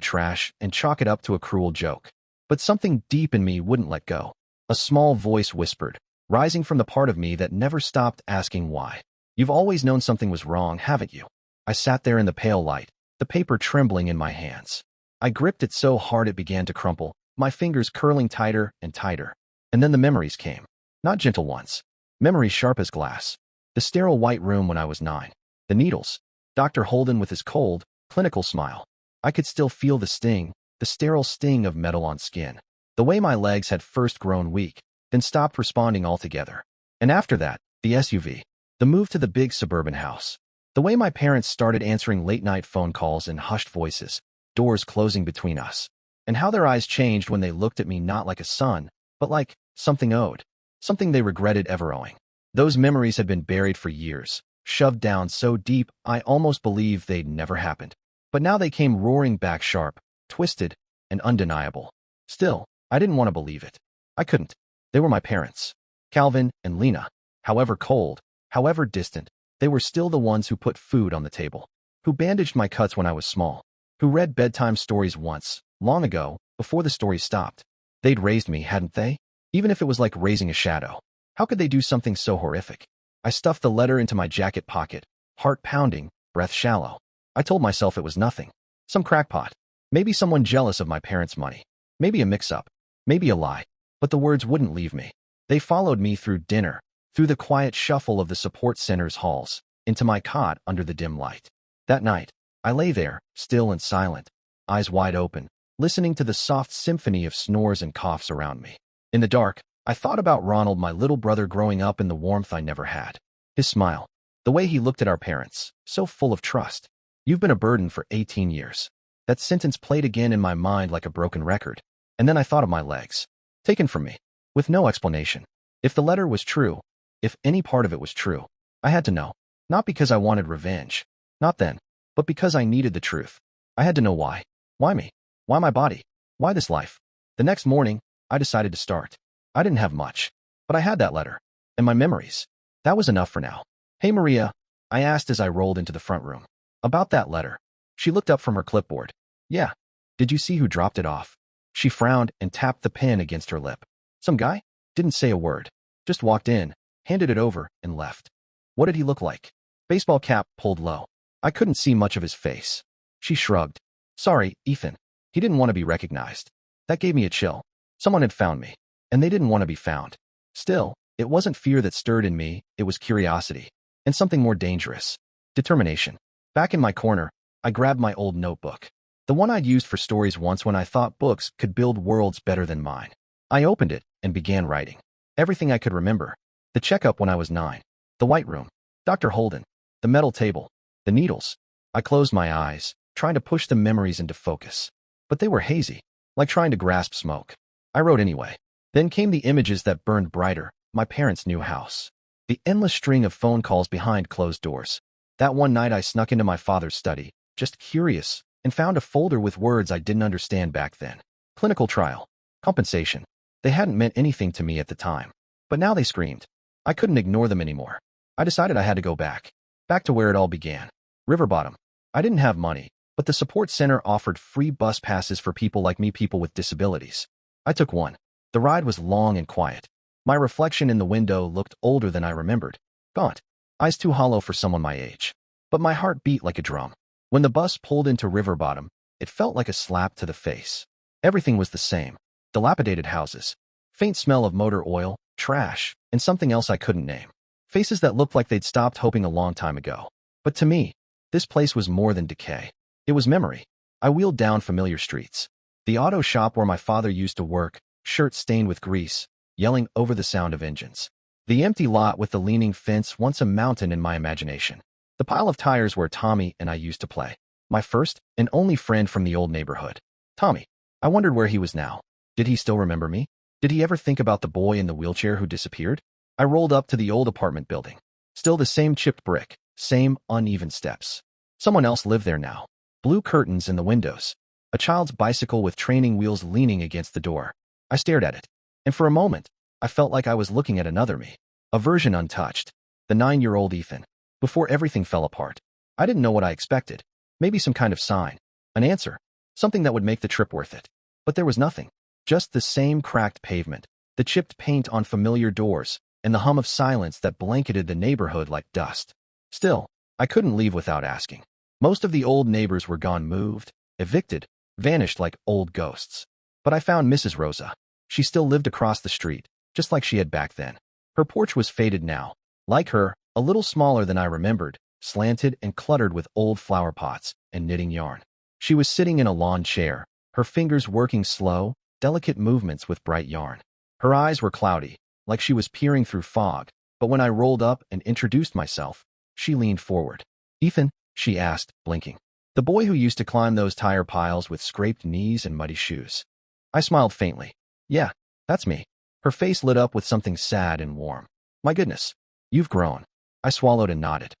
trash and chalk it up to a cruel joke. But something deep in me wouldn't let go. A small voice whispered, rising from the part of me that never stopped asking why. You've always known something was wrong, haven't you? I sat there in the pale light, the paper trembling in my hands. I gripped it so hard it began to crumple, my fingers curling tighter and tighter. And then the memories came. Not gentle ones. Memories sharp as glass. The sterile white room when I was 9. The needles. Dr. Holden with his cold, clinical smile. I could still feel the sting, the sterile sting of metal on skin. The way my legs had first grown weak, then stopped responding altogether. And after that, the SUV. The move to the big suburban house. The way my parents started answering late-night phone calls in hushed voices, doors closing between us. And how their eyes changed when they looked at me not like a son, but like something owed. Something they regretted ever owing. Those memories had been buried for years, shoved down so deep I almost believed they'd never happened. But now they came roaring back sharp, twisted, and undeniable. Still, I didn't want to believe it. I couldn't. They were my parents. Calvin and Lena. However cold, however distant, they were still the ones who put food on the table. Who bandaged my cuts when I was small. Who read bedtime stories once, long ago, before the stories stopped. They'd raised me, hadn't they? Even if it was like raising a shadow. How could they do something so horrific? I stuffed the letter into my jacket pocket, heart pounding, breath shallow. I told myself it was nothing. Some crackpot. Maybe someone jealous of my parents' money. Maybe a mix-up. Maybe a lie. But the words wouldn't leave me. They followed me through dinner, through the quiet shuffle of the support center's halls, into my cot under the dim light. That night, I lay there, still and silent, eyes wide open, listening to the soft symphony of snores and coughs around me. In the dark, I thought about Ronald, my little brother growing up in the warmth I never had. His smile. The way he looked at our parents, so full of trust. You've been a burden for 18 years. That sentence played again in my mind like a broken record. And then I thought of my legs. Taken from me. With no explanation. If the letter was true, if any part of it was true, I had to know. Not because I wanted revenge. Not then. But because I needed the truth. I had to know why. Why me? Why my body? Why this life? The next morning, I decided to start. I didn't have much, but I had that letter. And my memories. That was enough for now. Hey Maria, I asked as I rolled into the front room. About that letter. She looked up from her clipboard. Yeah. Did you see who dropped it off? She frowned and tapped the pen against her lip. Some guy? Didn't say a word. Just walked in, handed it over, and left. What did he look like? Baseball cap pulled low. I couldn't see much of his face. She shrugged. Sorry, Ethan. He didn't want to be recognized. That gave me a chill. Someone had found me, and they didn't want to be found. Still, it wasn't fear that stirred in me, it was curiosity. And something more dangerous. Determination. Back in my corner, I grabbed my old notebook. The one I'd used for stories once when I thought books could build worlds better than mine. I opened it and began writing. Everything I could remember. The checkup when I was 9. The white room. Dr. Holden. The metal table. The needles. I closed my eyes, trying to push the memories into focus. But they were hazy, like trying to grasp smoke. I wrote anyway. Then came the images that burned brighter, my parents' new house. The endless string of phone calls behind closed doors. That one night I snuck into my father's study, just curious, and found a folder with words I didn't understand back then. Clinical trial. Compensation. They hadn't meant anything to me at the time. But now they screamed. I couldn't ignore them anymore. I decided I had to go back. Back to where it all began. River bottom. I didn't have money, but the support center offered free bus passes for people like me, people with disabilities. I took one. The ride was long and quiet. My reflection in the window looked older than I remembered. Gaunt. Eyes too hollow for someone my age. But my heart beat like a drum. When the bus pulled into river bottom, it felt like a slap to the face. Everything was the same. Dilapidated houses. Faint smell of motor oil, trash, and something else I couldn't name. Faces that looked like they'd stopped hoping a long time ago. But to me, this place was more than decay. It was memory. I wheeled down familiar streets. The auto shop where my father used to work, shirt stained with grease, yelling over the sound of engines. The empty lot with the leaning fence, once a mountain in my imagination. The pile of tires where Tommy and I used to play. My first and only friend from the old neighborhood. Tommy. I wondered where he was now. Did he still remember me? Did he ever think about the boy in the wheelchair who disappeared? I rolled up to the old apartment building. Still the same chipped brick, same uneven steps. Someone else lived there now. Blue curtains in the windows. a child's bicycle with training wheels leaning against the door. I stared at it, and for a moment, I felt like I was looking at another me, a version untouched, the 9-year-old Ethan. Before everything fell apart, I didn't know what I expected. Maybe some kind of sign, an answer, something that would make the trip worth it. But there was nothing, just the same cracked pavement, the chipped paint on familiar doors, and the hum of silence that blanketed the neighborhood like dust. Still, I couldn't leave without asking. Most of the old neighbors were gone, moved, evicted, vanished like old ghosts. But I found Mrs. Rosa. She still lived across the street, just like she had back then. Her porch was faded now. Like her, a little smaller than I remembered, slanted and cluttered with old flower pots and knitting yarn. She was sitting in a lawn chair, her fingers working slow, delicate movements with bright yarn. Her eyes were cloudy, like she was peering through fog, but when I rolled up and introduced myself, she leaned forward. "Ethan?" she asked, blinking. "The boy who used to climb those tire piles with scraped knees and muddy shoes." I smiled faintly. "Yeah, that's me." Her face lit up with something sad and warm. "My goodness, you've grown." I swallowed and nodded.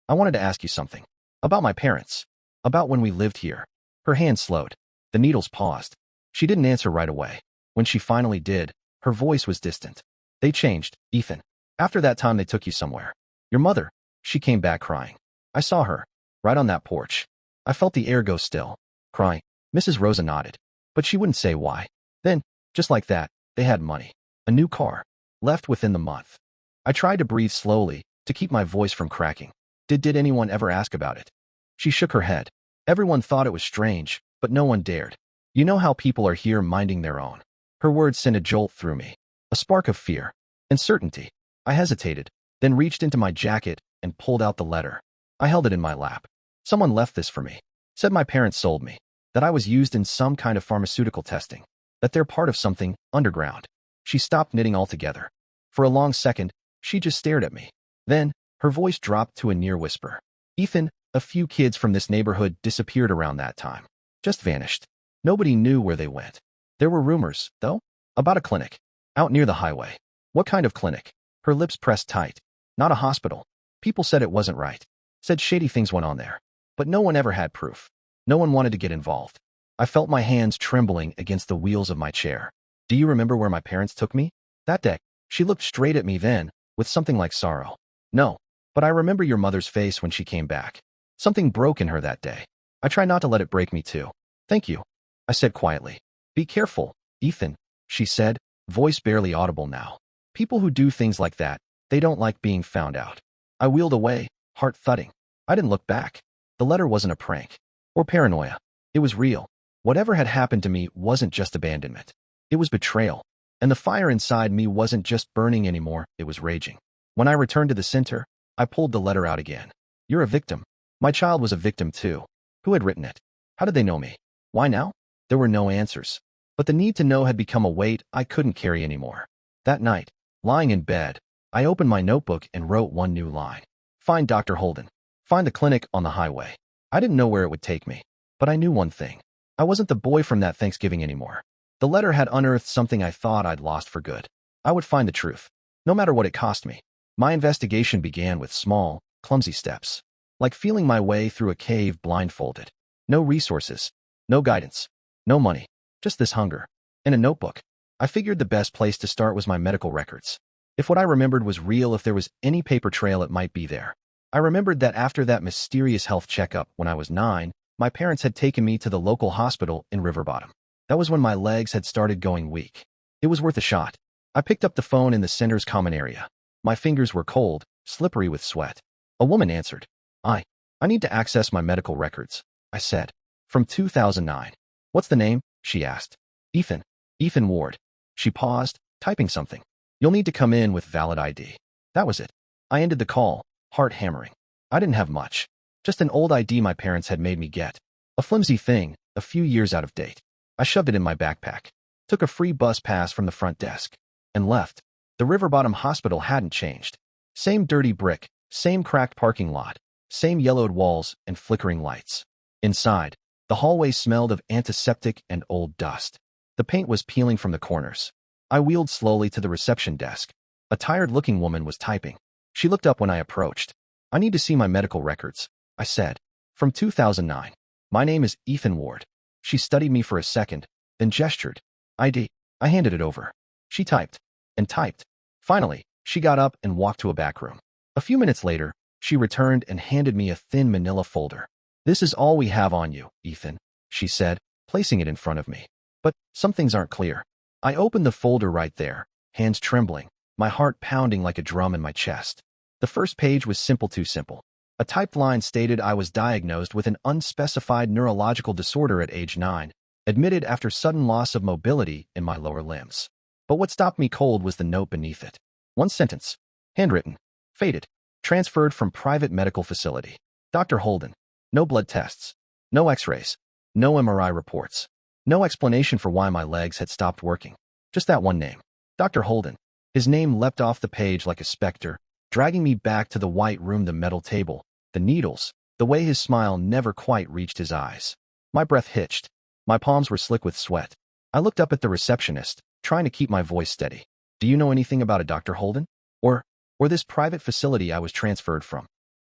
I wanted to ask you something. About my parents. About when we lived here." Her hand slowed. The needles paused. She didn't answer right away. When she finally did, her voice was distant. "They changed, Ethan. After that time they took you somewhere. Your mother." She came back crying. I saw her, right on that porch. I felt the air go still. "Crying?" Mrs. Rosa nodded. But she wouldn't say why. Then, just like that, they had money. A new car. Left within the month. I tried to breathe slowly, to keep my voice from cracking. Did anyone ever ask about it?" She shook her head. "Everyone thought it was strange, but no one dared. You know how people are here minding their own." Her words sent a jolt through me. A spark of fear. And certainty. I hesitated, then reached into my jacket and pulled out the letter. I held it in my lap. "Someone left this for me. Said my parents sold me. That I was used in some kind of pharmaceutical testing. That they're part of something underground." She stopped knitting altogether. For a long second, she just stared at me. Then, her voice dropped to a near whisper. "Ethan, a few kids from this neighborhood disappeared around that time. Just vanished. Nobody knew where they went. There were rumors, though, about a clinic. Out near the highway." "What kind of clinic?" Her lips pressed tight. "Not a hospital. People said it wasn't right. Said shady things went on there. But no one ever had proof. No one wanted to get involved." I felt my hands trembling against the wheels of my chair. "Do you remember where my parents took me that day?" She looked straight at me then, with something like sorrow. "No. But I remember your mother's face when she came back. Something broke in her that day. I try not to let it break me too." "Thank you," I said quietly. "Be careful, Ethan," she said, voice barely audible now. "People who do things like that, they don't like being found out." I wheeled away, heart thudding. I didn't look back. The letter wasn't a prank. Or paranoia. It was real. Whatever had happened to me wasn't just abandonment. It was betrayal. And the fire inside me wasn't just burning anymore, it was raging. When I returned to the center, I pulled the letter out again. "You're a victim. My child was a victim too. Who had written it? How did they know me? Why now?" There were no answers. But the need to know had become a weight I couldn't carry anymore. That night, lying in bed, I opened my notebook and wrote one new line. "Find Dr. Holden. Find the clinic on the highway." I didn't know where it would take me. But I knew one thing. I wasn't the boy from that Thanksgiving anymore. The letter had unearthed something I thought I'd lost for good. I would find the truth, no matter what it cost me. My investigation began with small, clumsy steps. Like feeling my way through a cave blindfolded. No resources, no guidance, no money, just this hunger. And a notebook. I figured the best place to start was my medical records. If what I remembered was real, if there was any paper trail, it might be there. I remembered that after that mysterious health checkup when I was 9, my parents had taken me to the local hospital in River Bottom. That was when my legs had started going weak. It was worth a shot. I picked up the phone in the center's common area. My fingers were cold, slippery with sweat. A woman answered. I need to access my medical records," I said. "From 2009. "What's the name?" she asked. "Ethan. Ethan Ward." She paused, typing something. "You'll need to come in with valid ID." That was it. I ended the call, heart hammering. I didn't have much. Just an old ID my parents had made me get. A flimsy thing, a few years out of date. I shoved it in my backpack, took a free bus pass from the front desk, and left. The River Bottom Hospital hadn't changed. Same dirty brick, same cracked parking lot, same yellowed walls and flickering lights. Inside, the hallway smelled of antiseptic and old dust. The paint was peeling from the corners. I wheeled slowly to the reception desk. A tired-looking woman was typing. She looked up when I approached. "I need to see my medical records," I said. "From 2009. My name is Ethan Ward." She studied me for a second, then gestured. ID. I handed it over. She typed and typed. Finally, she got up and walked to a back room. A few minutes later, she returned and handed me a thin manila folder. This is all we have on you, Ethan, she said, placing it in front of me. But some things aren't clear. I opened the folder right there, hands trembling, my heart pounding like a drum in my chest. The first page was too simple. A typed line stated I was diagnosed with an unspecified neurological disorder at age 9, admitted after sudden loss of mobility in my lower limbs. But what stopped me cold was the note beneath it. One sentence. Handwritten. Faded. Transferred from private medical facility. Dr. Holden. No blood tests. No x-rays. No MRI reports. No explanation for why my legs had stopped working. Just that one name. Dr. Holden. His name leapt off the page like a specter, dragging me back to the white room, the metal table, the needles, the way his smile never quite reached his eyes. My breath hitched. My palms were slick with sweat. I looked up at the receptionist, trying to keep my voice steady. Do you know anything about a Dr. Holden? Or this private facility I was transferred from?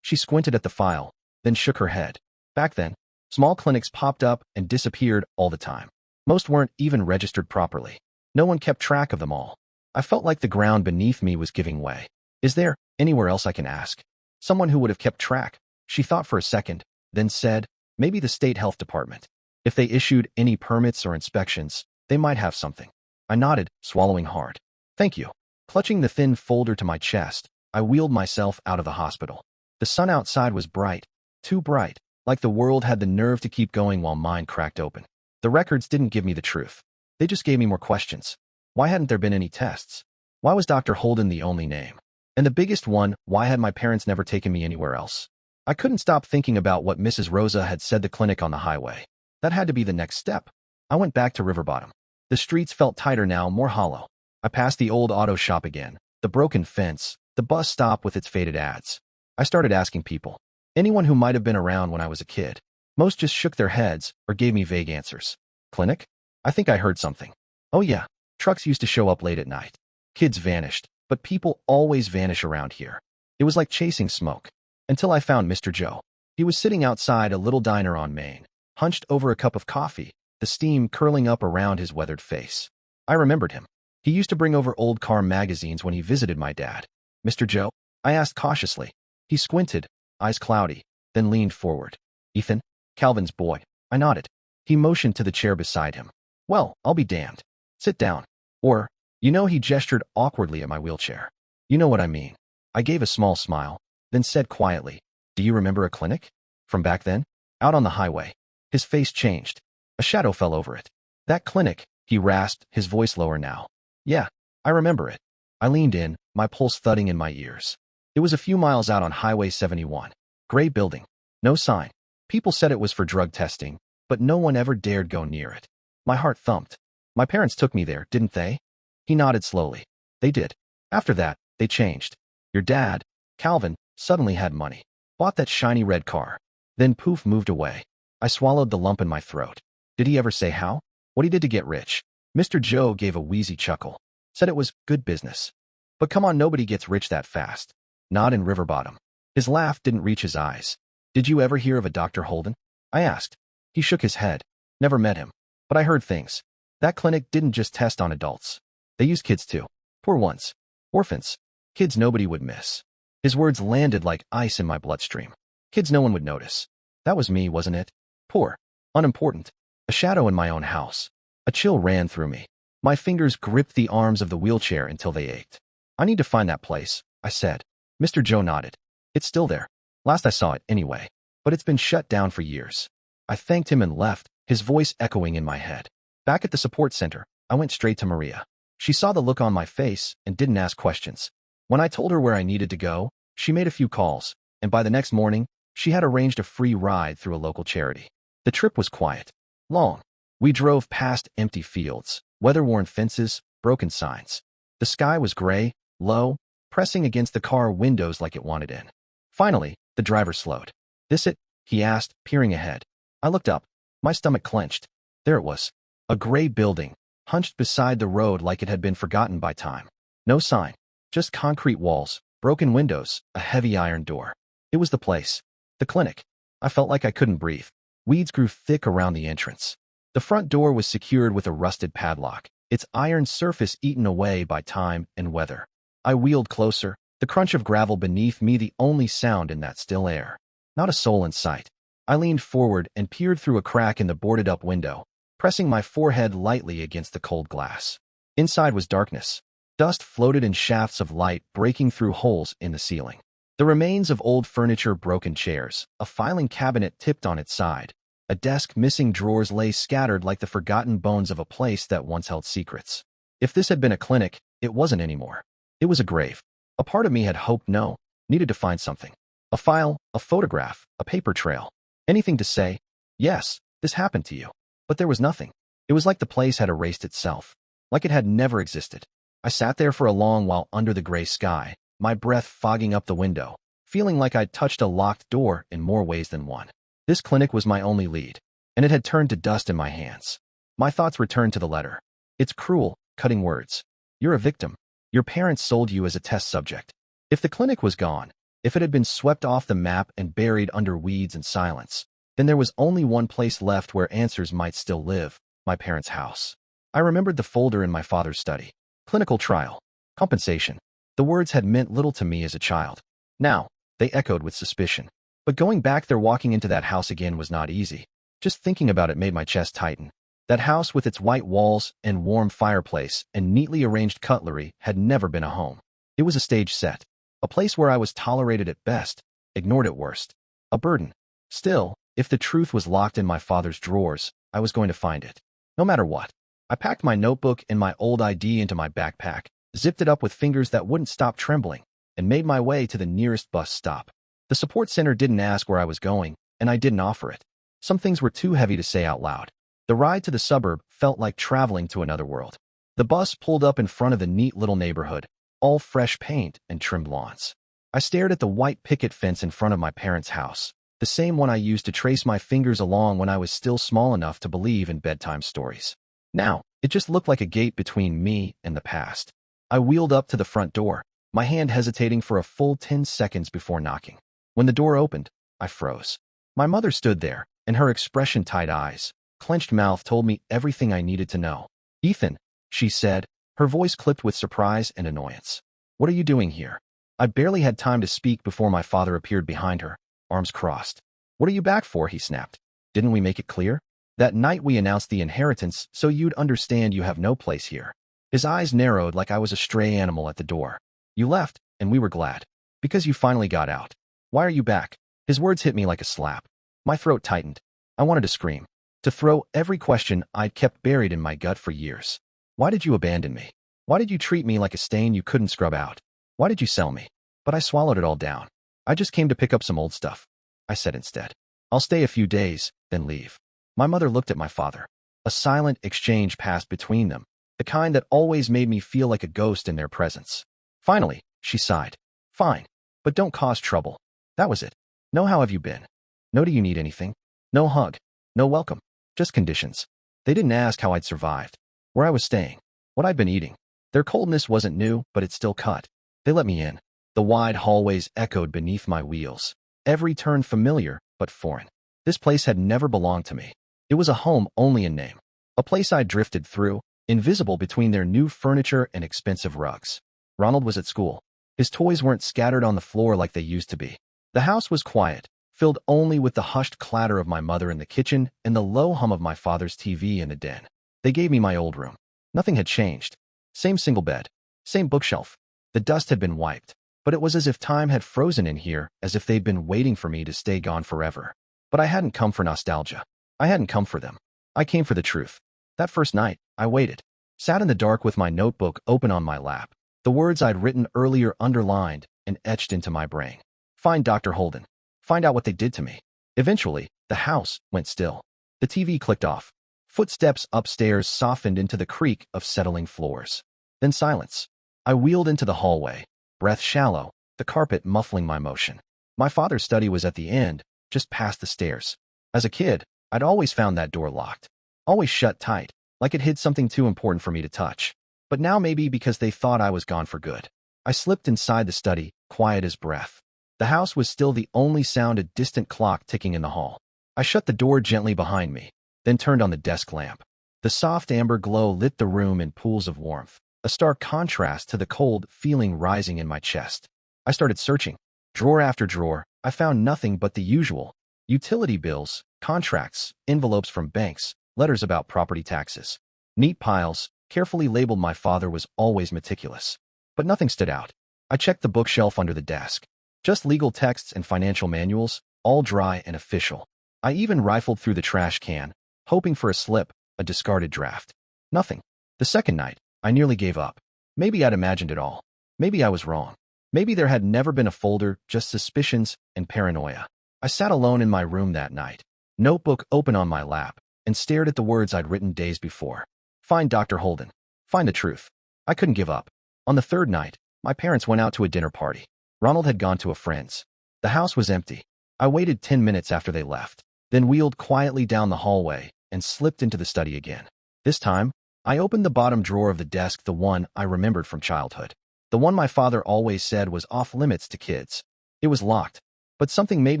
She squinted at the file, then shook her head. Back then, small clinics popped up and disappeared all the time. Most weren't even registered properly. No one kept track of them all. I felt like the ground beneath me was giving way. Is there anywhere else I can ask? Someone who would have kept track. She thought for a second, then said, maybe the state health department. If they issued any permits or inspections, they might have something. I nodded, swallowing hard. Thank you. Clutching the thin folder to my chest, I wheeled myself out of the hospital. The sun outside was bright, too bright, like the world had the nerve to keep going while mine cracked open. The records didn't give me the truth. They just gave me more questions. Why hadn't there been any tests? Why was Dr. Holden the only name? And the biggest one, why had my parents never taken me anywhere else? I couldn't stop thinking about what Mrs. Rosa had said, the clinic on the highway. That had to be the next step. I went back to River Bottom. The streets felt tighter now, more hollow. I passed the old auto shop again, the broken fence, the bus stop with its faded ads. I started asking people. Anyone who might have been around when I was a kid. Most just shook their heads or gave me vague answers. Clinic? I think I heard something. Oh yeah, trucks used to show up late at night. Kids vanished, but people always vanish around here. It was like chasing smoke. Until I found Mr. Joe. He was sitting outside a little diner on Main, hunched over a cup of coffee, the steam curling up around his weathered face. I remembered him. He used to bring over old car magazines when he visited my dad. Mr. Joe? I asked cautiously. He squinted, eyes cloudy, then leaned forward. Ethan? Calvin's boy. I nodded. He motioned to the chair beside him. Well, I'll be damned. Sit down. Or, he gestured awkwardly at my wheelchair. You know what I mean. I gave a small smile, then said quietly, do you remember a clinic? From back then? Out on the highway. His face changed. A shadow fell over it. That clinic, he rasped, his voice lower now. Yeah, I remember it. I leaned in, my pulse thudding in my ears. It was a few miles out on Highway 71. Gray building. No sign. People said it was for drug testing, but no one ever dared go near it. My heart thumped. My parents took me there, didn't they? He nodded slowly. They did. After that, they changed. Your dad, Calvin, suddenly had money. Bought that shiny red car. Then poof, moved away. I swallowed the lump in my throat. Did he ever say how? What he did to get rich? Mr. Joe gave a wheezy chuckle. Said it was good business. But come on, nobody gets rich that fast. Not in River Bottom. His laugh didn't reach his eyes. Did you ever hear of a Dr. Holden? I asked. He shook his head. Never met him. But I heard things. That clinic didn't just test on adults. They used kids too. Poor ones. Orphans. Kids nobody would miss. His words landed like ice in my bloodstream. Kids no one would notice. That was me, wasn't it? Poor. Unimportant. A shadow in my own house. A chill ran through me. My fingers gripped the arms of the wheelchair until they ached. I need to find that place, I said. Mr. Joe nodded. It's still there. Last I saw it, anyway. But it's been shut down for years. I thanked him and left, his voice echoing in my head. Back at the support center, I went straight to Maria. She saw the look on my face and didn't ask questions. When I told her where I needed to go, she made a few calls, and by the next morning, she had arranged a free ride through a local charity. The trip was quiet. Long. We drove past empty fields, weather-worn fences, broken signs. The sky was gray, low, pressing against the car windows like it wanted in. Finally, the driver slowed. This it? He asked, peering ahead. I looked up. My stomach clenched. There it was. A gray building, hunched beside the road like it had been forgotten by time. No sign. Just concrete walls, broken windows, a heavy iron door. It was the place. The clinic. I felt like I couldn't breathe. Weeds grew thick around the entrance. The front door was secured with a rusted padlock, its iron surface eaten away by time and weather. I wheeled closer, the crunch of gravel beneath me the only sound in that still air. Not a soul in sight. I leaned forward and peered through a crack in the boarded-up window, pressing my forehead lightly against the cold glass. Inside was darkness. Dust floated in shafts of light breaking through holes in the ceiling. The remains of old furniture, broken chairs, a filing cabinet tipped on its side, a desk missing drawers lay scattered like the forgotten bones of a place that once held secrets. If this had been a clinic, it wasn't anymore. It was a grave. A part of me had hoped needed to find something. A file, a photograph, a paper trail. Anything to say, yes, this happened to you. But there was nothing. It was like the place had erased itself, like it had never existed. I sat there for a long while under the gray sky, my breath fogging up the window, feeling like I'd touched a locked door in more ways than one. This clinic was my only lead, and it had turned to dust in my hands. My thoughts returned to the letter. Its cruel, cutting words. You're a victim. Your parents sold you as a test subject. If the clinic was gone, if it had been swept off the map and buried under weeds and silence, then there was only one place left where answers might still live, my parents' house. I remembered the folder in my father's study. Clinical trial. Compensation. The words had meant little to me as a child. Now, they echoed with suspicion. But going back there, walking into that house again was not easy. Just thinking about it made my chest tighten. That house with its white walls and warm fireplace and neatly arranged cutlery had never been a home. It was a stage set. A place where I was tolerated at best, ignored at worst. A burden. Still, if the truth was locked in my father's drawers, I was going to find it. No matter what. I packed my notebook and my old ID into my backpack, zipped it up with fingers that wouldn't stop trembling, and made my way to the nearest bus stop. The support center didn't ask where I was going, and I didn't offer it. Some things were too heavy to say out loud. The ride to the suburb felt like traveling to another world. The bus pulled up in front of the neat little neighborhood, all fresh paint and trimmed lawns. I stared at the white picket fence in front of my parents' house, the same one I used to trace my fingers along when I was still small enough to believe in bedtime stories. Now, it just looked like a gate between me and the past. I wheeled up to the front door, my hand hesitating for a full 10 seconds before knocking. When the door opened, I froze. My mother stood there, and her expression, tight eyes, clenched mouth told me everything I needed to know. "Ethan," she said, her voice clipped with surprise and annoyance. "What are you doing here?" I barely had time to speak before my father appeared behind her, arms crossed. "What are you back for?" he snapped. "Didn't we make it clear? That night we announced the inheritance so you'd understand you have no place here." His eyes narrowed like I was a stray animal at the door. "You left, and we were glad. Because you finally got out. Why are you back?" His words hit me like a slap. My throat tightened. I wanted to scream. To throw every question I'd kept buried in my gut for years. Why did you abandon me? Why did you treat me like a stain you couldn't scrub out? Why did you sell me? But I swallowed it all down. "I just came to pick up some old stuff," I said instead. "I'll stay a few days, then leave." My mother looked at my father. A silent exchange passed between them, the kind that always made me feel like a ghost in their presence. Finally, she sighed. "Fine, but don't cause trouble." That was it. No, how have you been? No, do you need anything? No hug. No welcome. Just conditions. They didn't ask how I'd survived, where I was staying, what I'd been eating. Their coldness wasn't new, but it still cut. They let me in. The wide hallways echoed beneath my wheels. Every turn familiar, but foreign. This place had never belonged to me. It was a home only in name. A place I drifted through, invisible between their new furniture and expensive rugs. Ronald was at school. His toys weren't scattered on the floor like they used to be. The house was quiet, filled only with the hushed clatter of my mother in the kitchen and the low hum of my father's TV in the den. They gave me my old room. Nothing had changed. Same single bed. Same bookshelf. The dust had been wiped, but it was as if time had frozen in here, as if they'd been waiting for me to stay gone forever. But I hadn't come for nostalgia. I hadn't come for them. I came for the truth. That first night, I waited. Sat in the dark with my notebook open on my lap. The words I'd written earlier underlined and etched into my brain. Find Dr. Holden. Find out what they did to me. Eventually, the house went still. The TV clicked off. Footsteps upstairs softened into the creak of settling floors. Then silence. I wheeled into the hallway, breath shallow, the carpet muffling my motion. My father's study was at the end, just past the stairs. As a kid, I'd always found that door locked. Always shut tight, like it hid something too important for me to touch. But now maybe because they thought I was gone for good. I slipped inside the study, quiet as breath. The house was still the only sound, a distant clock ticking in the hall. I shut the door gently behind me, then turned on the desk lamp. The soft amber glow lit the room in pools of warmth, a stark contrast to the cold feeling rising in my chest. I started searching. Drawer after drawer, I found nothing but the usual. Utility bills, contracts, envelopes from banks, letters about property taxes. Neat piles, carefully labeled. My father was always meticulous. But nothing stood out. I checked the bookshelf under the desk. Just legal texts and financial manuals, all dry and official. I even rifled through the trash can, hoping for a slip, a discarded draft. Nothing. The second night, I nearly gave up. Maybe I'd imagined it all. Maybe I was wrong. Maybe there had never been a folder, just suspicions and paranoia. I sat alone in my room that night, notebook open on my lap, and stared at the words I'd written days before. Find Dr. Holden. Find the truth. I couldn't give up. On the third night, my parents went out to a dinner party. Ronald had gone to a friend's. The house was empty. I waited 10 minutes after they left, then wheeled quietly down the hallway and slipped into the study again. This time, I opened the bottom drawer of the desk, the one I remembered from childhood. The one my father always said was off limits to kids. It was locked, but something made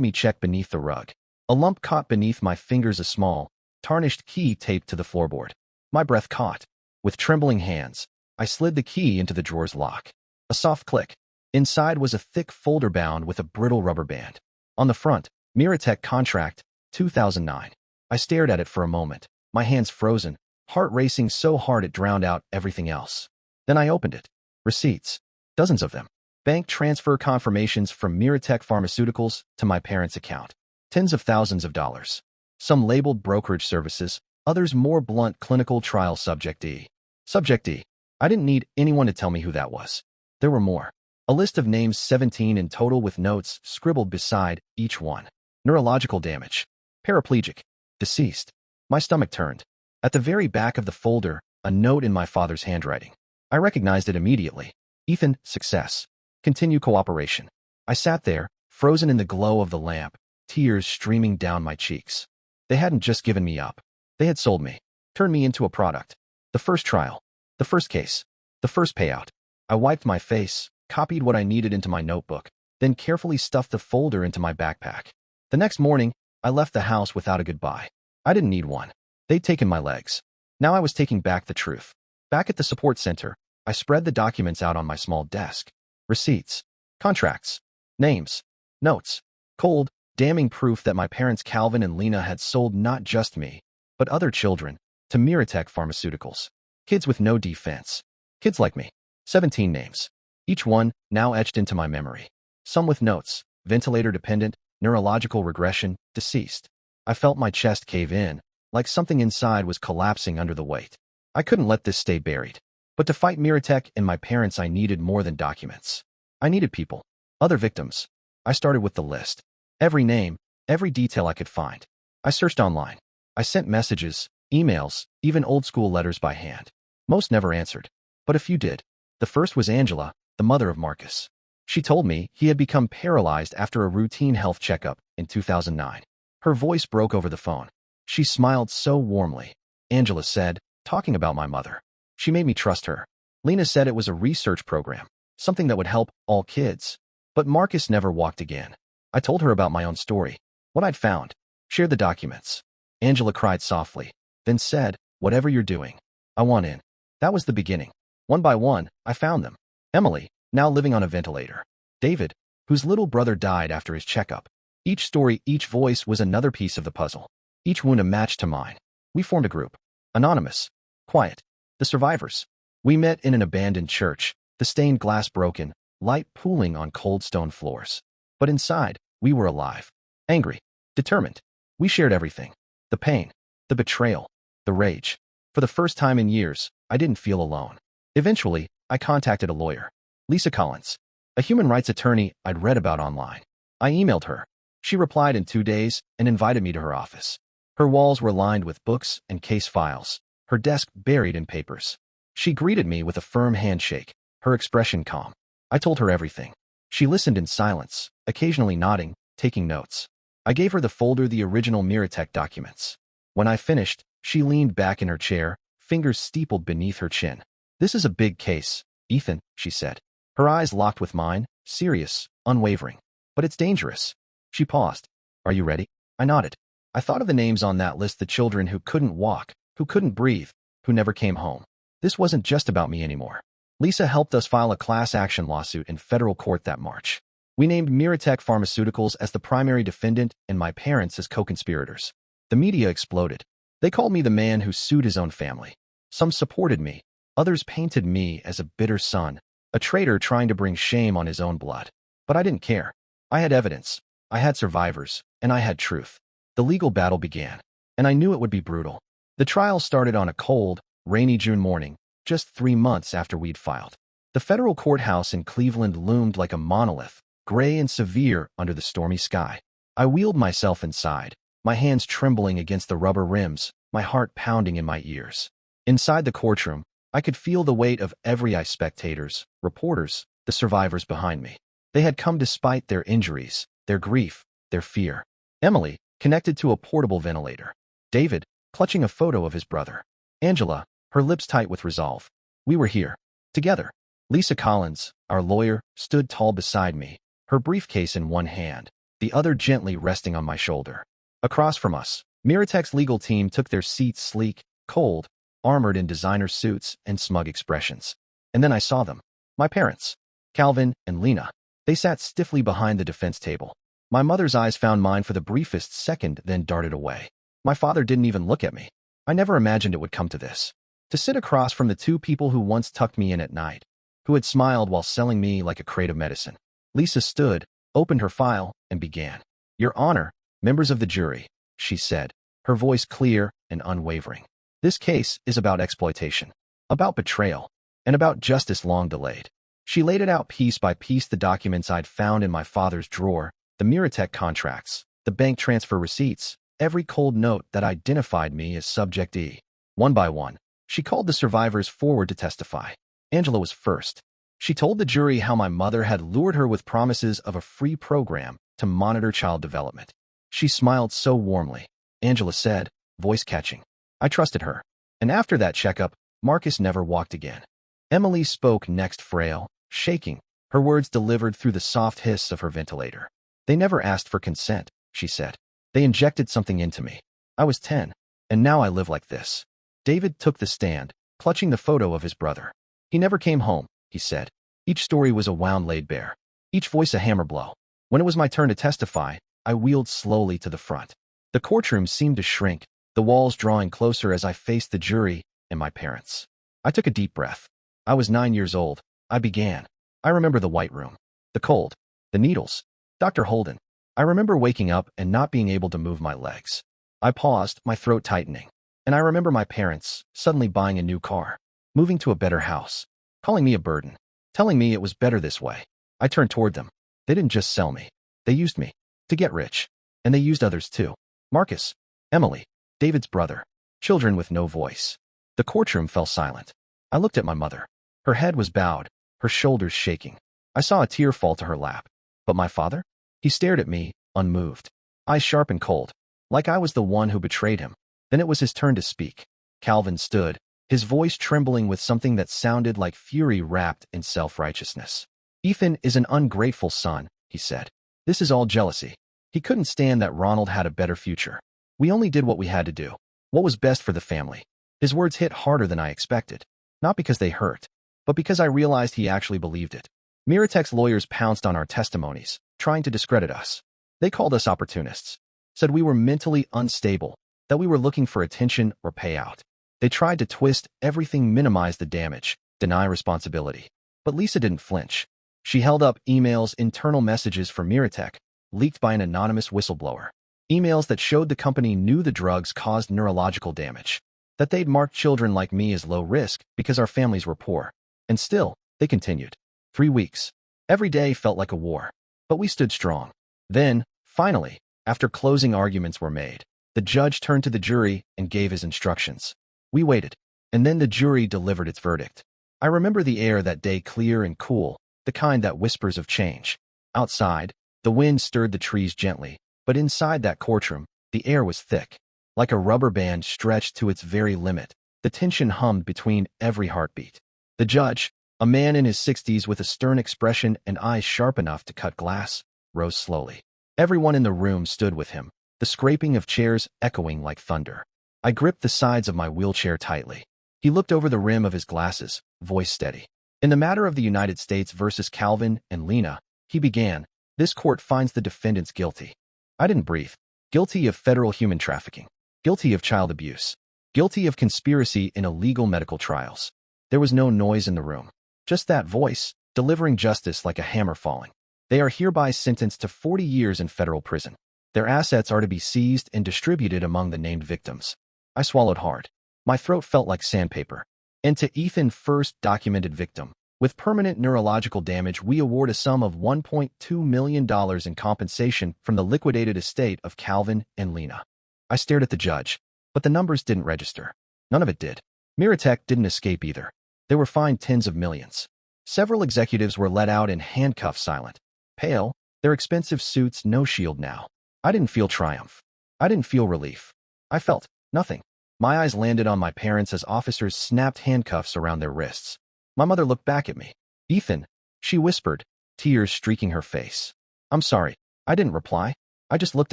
me check beneath the rug. A lump caught beneath my fingers, a small, tarnished key taped to the floorboard. My breath caught. With trembling hands, I slid the key into the drawer's lock. A soft click. Inside was a thick folder bound with a brittle rubber band. On the front, Miratech contract, 2009. I stared at it for a moment, my hands frozen, heart racing so hard it drowned out everything else. Then I opened it. Receipts. Dozens of them. Bank transfer confirmations from Miratech Pharmaceuticals to my parents' account. Tens of thousands of dollars. Some labeled brokerage services, others more blunt clinical trial subject E. Subject E. I didn't need anyone to tell me who that was. There were more. A list of names, 17 in total, with notes scribbled beside each one. Neurological damage. Paraplegic. Deceased. My stomach turned. At the very back of the folder, a note in my father's handwriting. I recognized it immediately. Ethan, success. Continue cooperation. I sat there, frozen in the glow of the lamp, tears streaming down my cheeks. They hadn't just given me up. They had sold me. Turned me into a product. The first trial. The first case. The first payout. I wiped my face, copied what I needed into my notebook, then carefully stuffed the folder into my backpack. The next morning, I left the house without a goodbye. I didn't need one. They'd taken my legs. Now I was taking back the truth. Back at the support center, I spread the documents out on my small desk. Receipts. Contracts. Names. Notes. Cold, damning proof that my parents Calvin and Lena had sold not just me, but other children, to Miratech Pharmaceuticals. Kids with no defense. Kids like me. 17 names. Each one now etched into my memory. Some with notes. Ventilator dependent, neurological regression, deceased. I felt my chest cave in, like something inside was collapsing under the weight. I couldn't let this stay buried. But to fight Miratech and my parents, I needed more than documents. I needed people. Other victims. I started with the list. Every name, every detail I could find. I searched online. I sent messages, emails, even old-school letters by hand. Most never answered, but a few did. The first was Angela, the mother of Marcus. She told me he had become paralyzed after a routine health checkup in 2009. Her voice broke over the phone. She smiled so warmly. Angela said, talking about my mother. She made me trust her. Lena said it was a research program, something that would help all kids. But Marcus never walked again. I told her about my own story, what I'd found, shared the documents. Angela cried softly, then said, whatever you're doing, I want in. That was the beginning. One by one, I found them. Emily, now living on a ventilator. David, whose little brother died after his checkup. Each story, each voice was another piece of the puzzle. Each wound a match to mine. We formed a group. Anonymous. Quiet. The survivors. We met in an abandoned church, the stained glass broken, light pooling on cold stone floors. But inside, we were alive. Angry. Determined. We shared everything. The pain. The betrayal. The rage. For the first time in years, I didn't feel alone. Eventually, I contacted a lawyer. Lisa Collins. A human rights attorney I'd read about online. I emailed her. She replied in 2 days and invited me to her office. Her walls were lined with books and case files, her desk buried in papers. She greeted me with a firm handshake, her expression calm. I told her everything. She listened in silence, occasionally nodding, taking notes. I gave her the folder, the original Miratech documents. When I finished, she leaned back in her chair, fingers steepled beneath her chin. This is a big case, Ethan, she said. Her eyes locked with mine, serious, unwavering. But it's dangerous. She paused. Are you ready? I nodded. I thought of the names on that list, the children who couldn't walk, who couldn't breathe, who never came home. This wasn't just about me anymore. Lisa helped us file a class action lawsuit in federal court that March. We named Miratech Pharmaceuticals as the primary defendant and my parents as co-conspirators. The media exploded. They called me the man who sued his own family. Some supported me. Others painted me as a bitter son, a traitor trying to bring shame on his own blood. But I didn't care. I had evidence. I had survivors. And I had truth. The legal battle began. And I knew it would be brutal. The trial started on a cold, rainy June morning, just 3 months after we'd filed. The federal courthouse in Cleveland loomed like a monolith, gray and severe under the stormy sky. I wheeled myself inside, my hands trembling against the rubber rims, my heart pounding in my ears. Inside the courtroom, I could feel the weight of every eye, spectators, reporters, the survivors behind me. They had come despite their injuries, their grief, their fear. Emily, connected to a portable ventilator. David, clutching a photo of his brother. Angela, her lips tight with resolve. We were here. Together. Lisa Collins, our lawyer, stood tall beside me, her briefcase in one hand, the other gently resting on my shoulder. Across from us, Miratech's legal team took their seats, sleek, cold, armored in designer suits and smug expressions. And then I saw them. My parents. Calvin and Lena. They sat stiffly behind the defense table. My mother's eyes found mine for the briefest second, then darted away. My father didn't even look at me. I never imagined it would come to this. To sit across from the two people who once tucked me in at night, who had smiled while selling me like a crate of medicine. Lisa stood, opened her file, and began. Your Honor, members of the jury, she said, her voice clear and unwavering. This case is about exploitation, about betrayal, and about justice long delayed. She laid it out piece by piece, the documents I'd found in my father's drawer, the Miratech contracts, the bank transfer receipts, every cold note that identified me as Subject E. One by one, she called the survivors forward to testify. Angela was first. She told the jury how my mother had lured her with promises of a free program to monitor child development. She smiled so warmly. Angela said, voice catching. I trusted her. And after that checkup, Marcus never walked again. Emily spoke next, frail, shaking, her words delivered through the soft hiss of her ventilator. They never asked for consent, she said. They injected something into me. I was 10, and now I live like this. David took the stand, clutching the photo of his brother. He never came home, he said. Each story was a wound laid bare. Each voice a hammer blow. When it was my turn to testify, I wheeled slowly to the front. The courtroom seemed to shrink, the walls drawing closer as I faced the jury and my parents. I took a deep breath. I was 9 years old. I began. I remember the white room. The cold. The needles. Dr. Holden. I remember waking up and not being able to move my legs. I paused, my throat tightening. And I remember my parents suddenly buying a new car, moving to a better house, calling me a burden, telling me it was better this way. I turned toward them. They didn't just sell me. They used me to get rich. And they used others too. Marcus, Emily, David's brother, children with no voice. The courtroom fell silent. I looked at my mother. Her head was bowed, her shoulders shaking. I saw a tear fall to her lap. But my father? He stared at me, unmoved, eyes sharp and cold, like I was the one who betrayed him. Then it was his turn to speak. Calvin stood, his voice trembling with something that sounded like fury wrapped in self-righteousness. Ethan is an ungrateful son, he said. This is all jealousy. He couldn't stand that Ronald had a better future. We only did what we had to do, what was best for the family. His words hit harder than I expected, not because they hurt, but because I realized he actually believed it. Miratech's lawyers pounced on our testimonies, trying to discredit us. They called us opportunists, said we were mentally unstable, that we were looking for attention or payout. They tried to twist everything, minimize the damage, deny responsibility. But Lisa didn't flinch. She held up emails, internal messages from Miratech, leaked by an anonymous whistleblower. Emails that showed the company knew the drugs caused neurological damage, that they'd marked children like me as low risk because our families were poor. And still, they continued. 3 weeks. Every day felt like a war. But we stood strong. Then, finally, after closing arguments were made, the judge turned to the jury and gave his instructions. We waited, and then the jury delivered its verdict. I remember the air that day, clear and cool, the kind that whispers of change. Outside, the wind stirred the trees gently, but inside that courtroom, the air was thick. Like a rubber band stretched to its very limit, the tension hummed between every heartbeat. The judge, a man in his 60s with a stern expression and eyes sharp enough to cut glass, rose slowly. Everyone in the room stood with him, the scraping of chairs echoing like thunder. I gripped the sides of my wheelchair tightly. He looked over the rim of his glasses, voice steady. In the matter of the United States versus Calvin and Lena, he began, this court finds the defendants guilty. I didn't breathe. Guilty of federal human trafficking. Guilty of child abuse. Guilty of conspiracy in illegal medical trials. There was no noise in the room. Just that voice, delivering justice like a hammer falling. They are hereby sentenced to 40 years in federal prison. Their assets are to be seized and distributed among the named victims. I swallowed hard. My throat felt like sandpaper. And to Ethan, first documented victim, with permanent neurological damage, we award a sum of $1.2 million in compensation from the liquidated estate of Calvin and Lena. I stared at the judge, but the numbers didn't register. None of it did. Miratech didn't escape either. They were fined tens of millions. Several executives were let out in handcuffs, silent, pale, their expensive suits no shield now. I didn't feel triumph. I didn't feel relief. I felt nothing. My eyes landed on my parents as officers snapped handcuffs around their wrists. My mother looked back at me. Ethan, she whispered, tears streaking her face. I'm sorry. I didn't reply. I just looked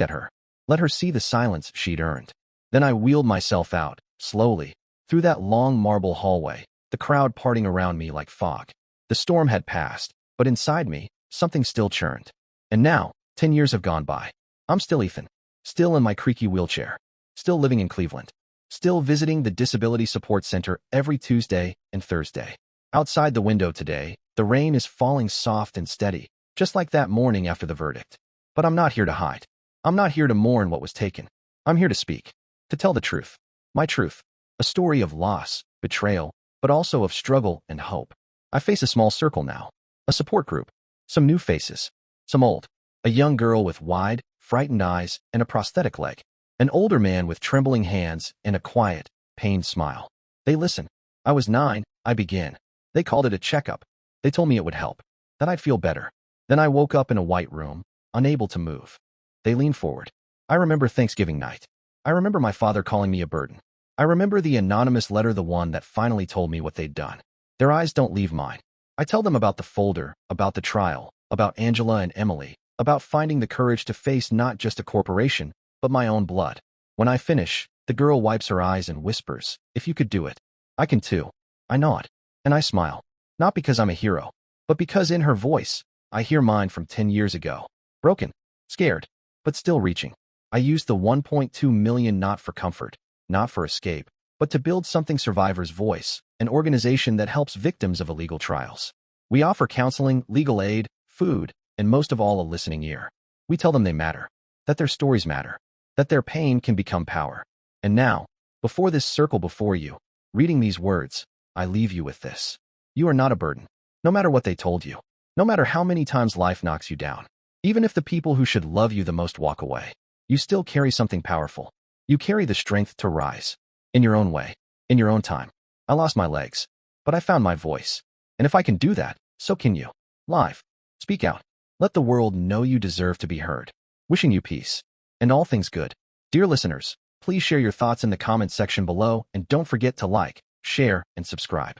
at her. Let her see the silence she'd earned. Then I wheeled myself out, slowly, through that long marble hallway, the crowd parting around me like fog. The storm had passed, but inside me, something still churned. And now, 10 years have gone by. I'm still Ethan. Still in my creaky wheelchair. Still living in Cleveland. Still visiting the Disability Support Center every Tuesday and Thursday. Outside the window today, the rain is falling soft and steady, just like that morning after the verdict. But I'm not here to hide. I'm not here to mourn what was taken. I'm here to speak. To tell the truth. My truth. A story of loss, betrayal, but also of struggle and hope. I face a small circle now. A support group. Some new faces. Some old. A young girl with wide, frightened eyes and a prosthetic leg. An older man with trembling hands and a quiet, pained smile. They listen. I was 9, I began. They called it a checkup. They told me it would help, that I'd feel better. Then I woke up in a white room, unable to move. They leaned forward. I remember Thanksgiving night. I remember my father calling me a burden. I remember the anonymous letter, the one that finally told me what they'd done. Their eyes don't leave mine. I tell them about the folder, about the trial, about Angela and Emily, about finding the courage to face not just a corporation, but my own blood. When I finish, the girl wipes her eyes and whispers, if you could do it, I can too. I nod. And I smile. Not because I'm a hero, but because in her voice, I hear mine from 10 years ago. Broken, scared, but still reaching. I used the $1.2 million not for comfort, not for escape, but to build something Survivor's Voice, an organization that helps victims of illegal trials. We offer counseling, legal aid, food, and most of all, a listening ear. We tell them they matter, that their stories matter, that their pain can become power. And now, before this circle before you, reading these words, I leave you with this. You are not a burden, no matter what they told you, no matter how many times life knocks you down. Even if the people who should love you the most walk away, you still carry something powerful. You carry the strength to rise. In your own way, in your own time. I lost my legs, but I found my voice. And if I can do that, so can you. Live. Speak out. Let the world know you deserve to be heard. Wishing you peace. And all things good. Dear listeners, please share your thoughts in the comments section below and don't forget to like, share, and subscribe.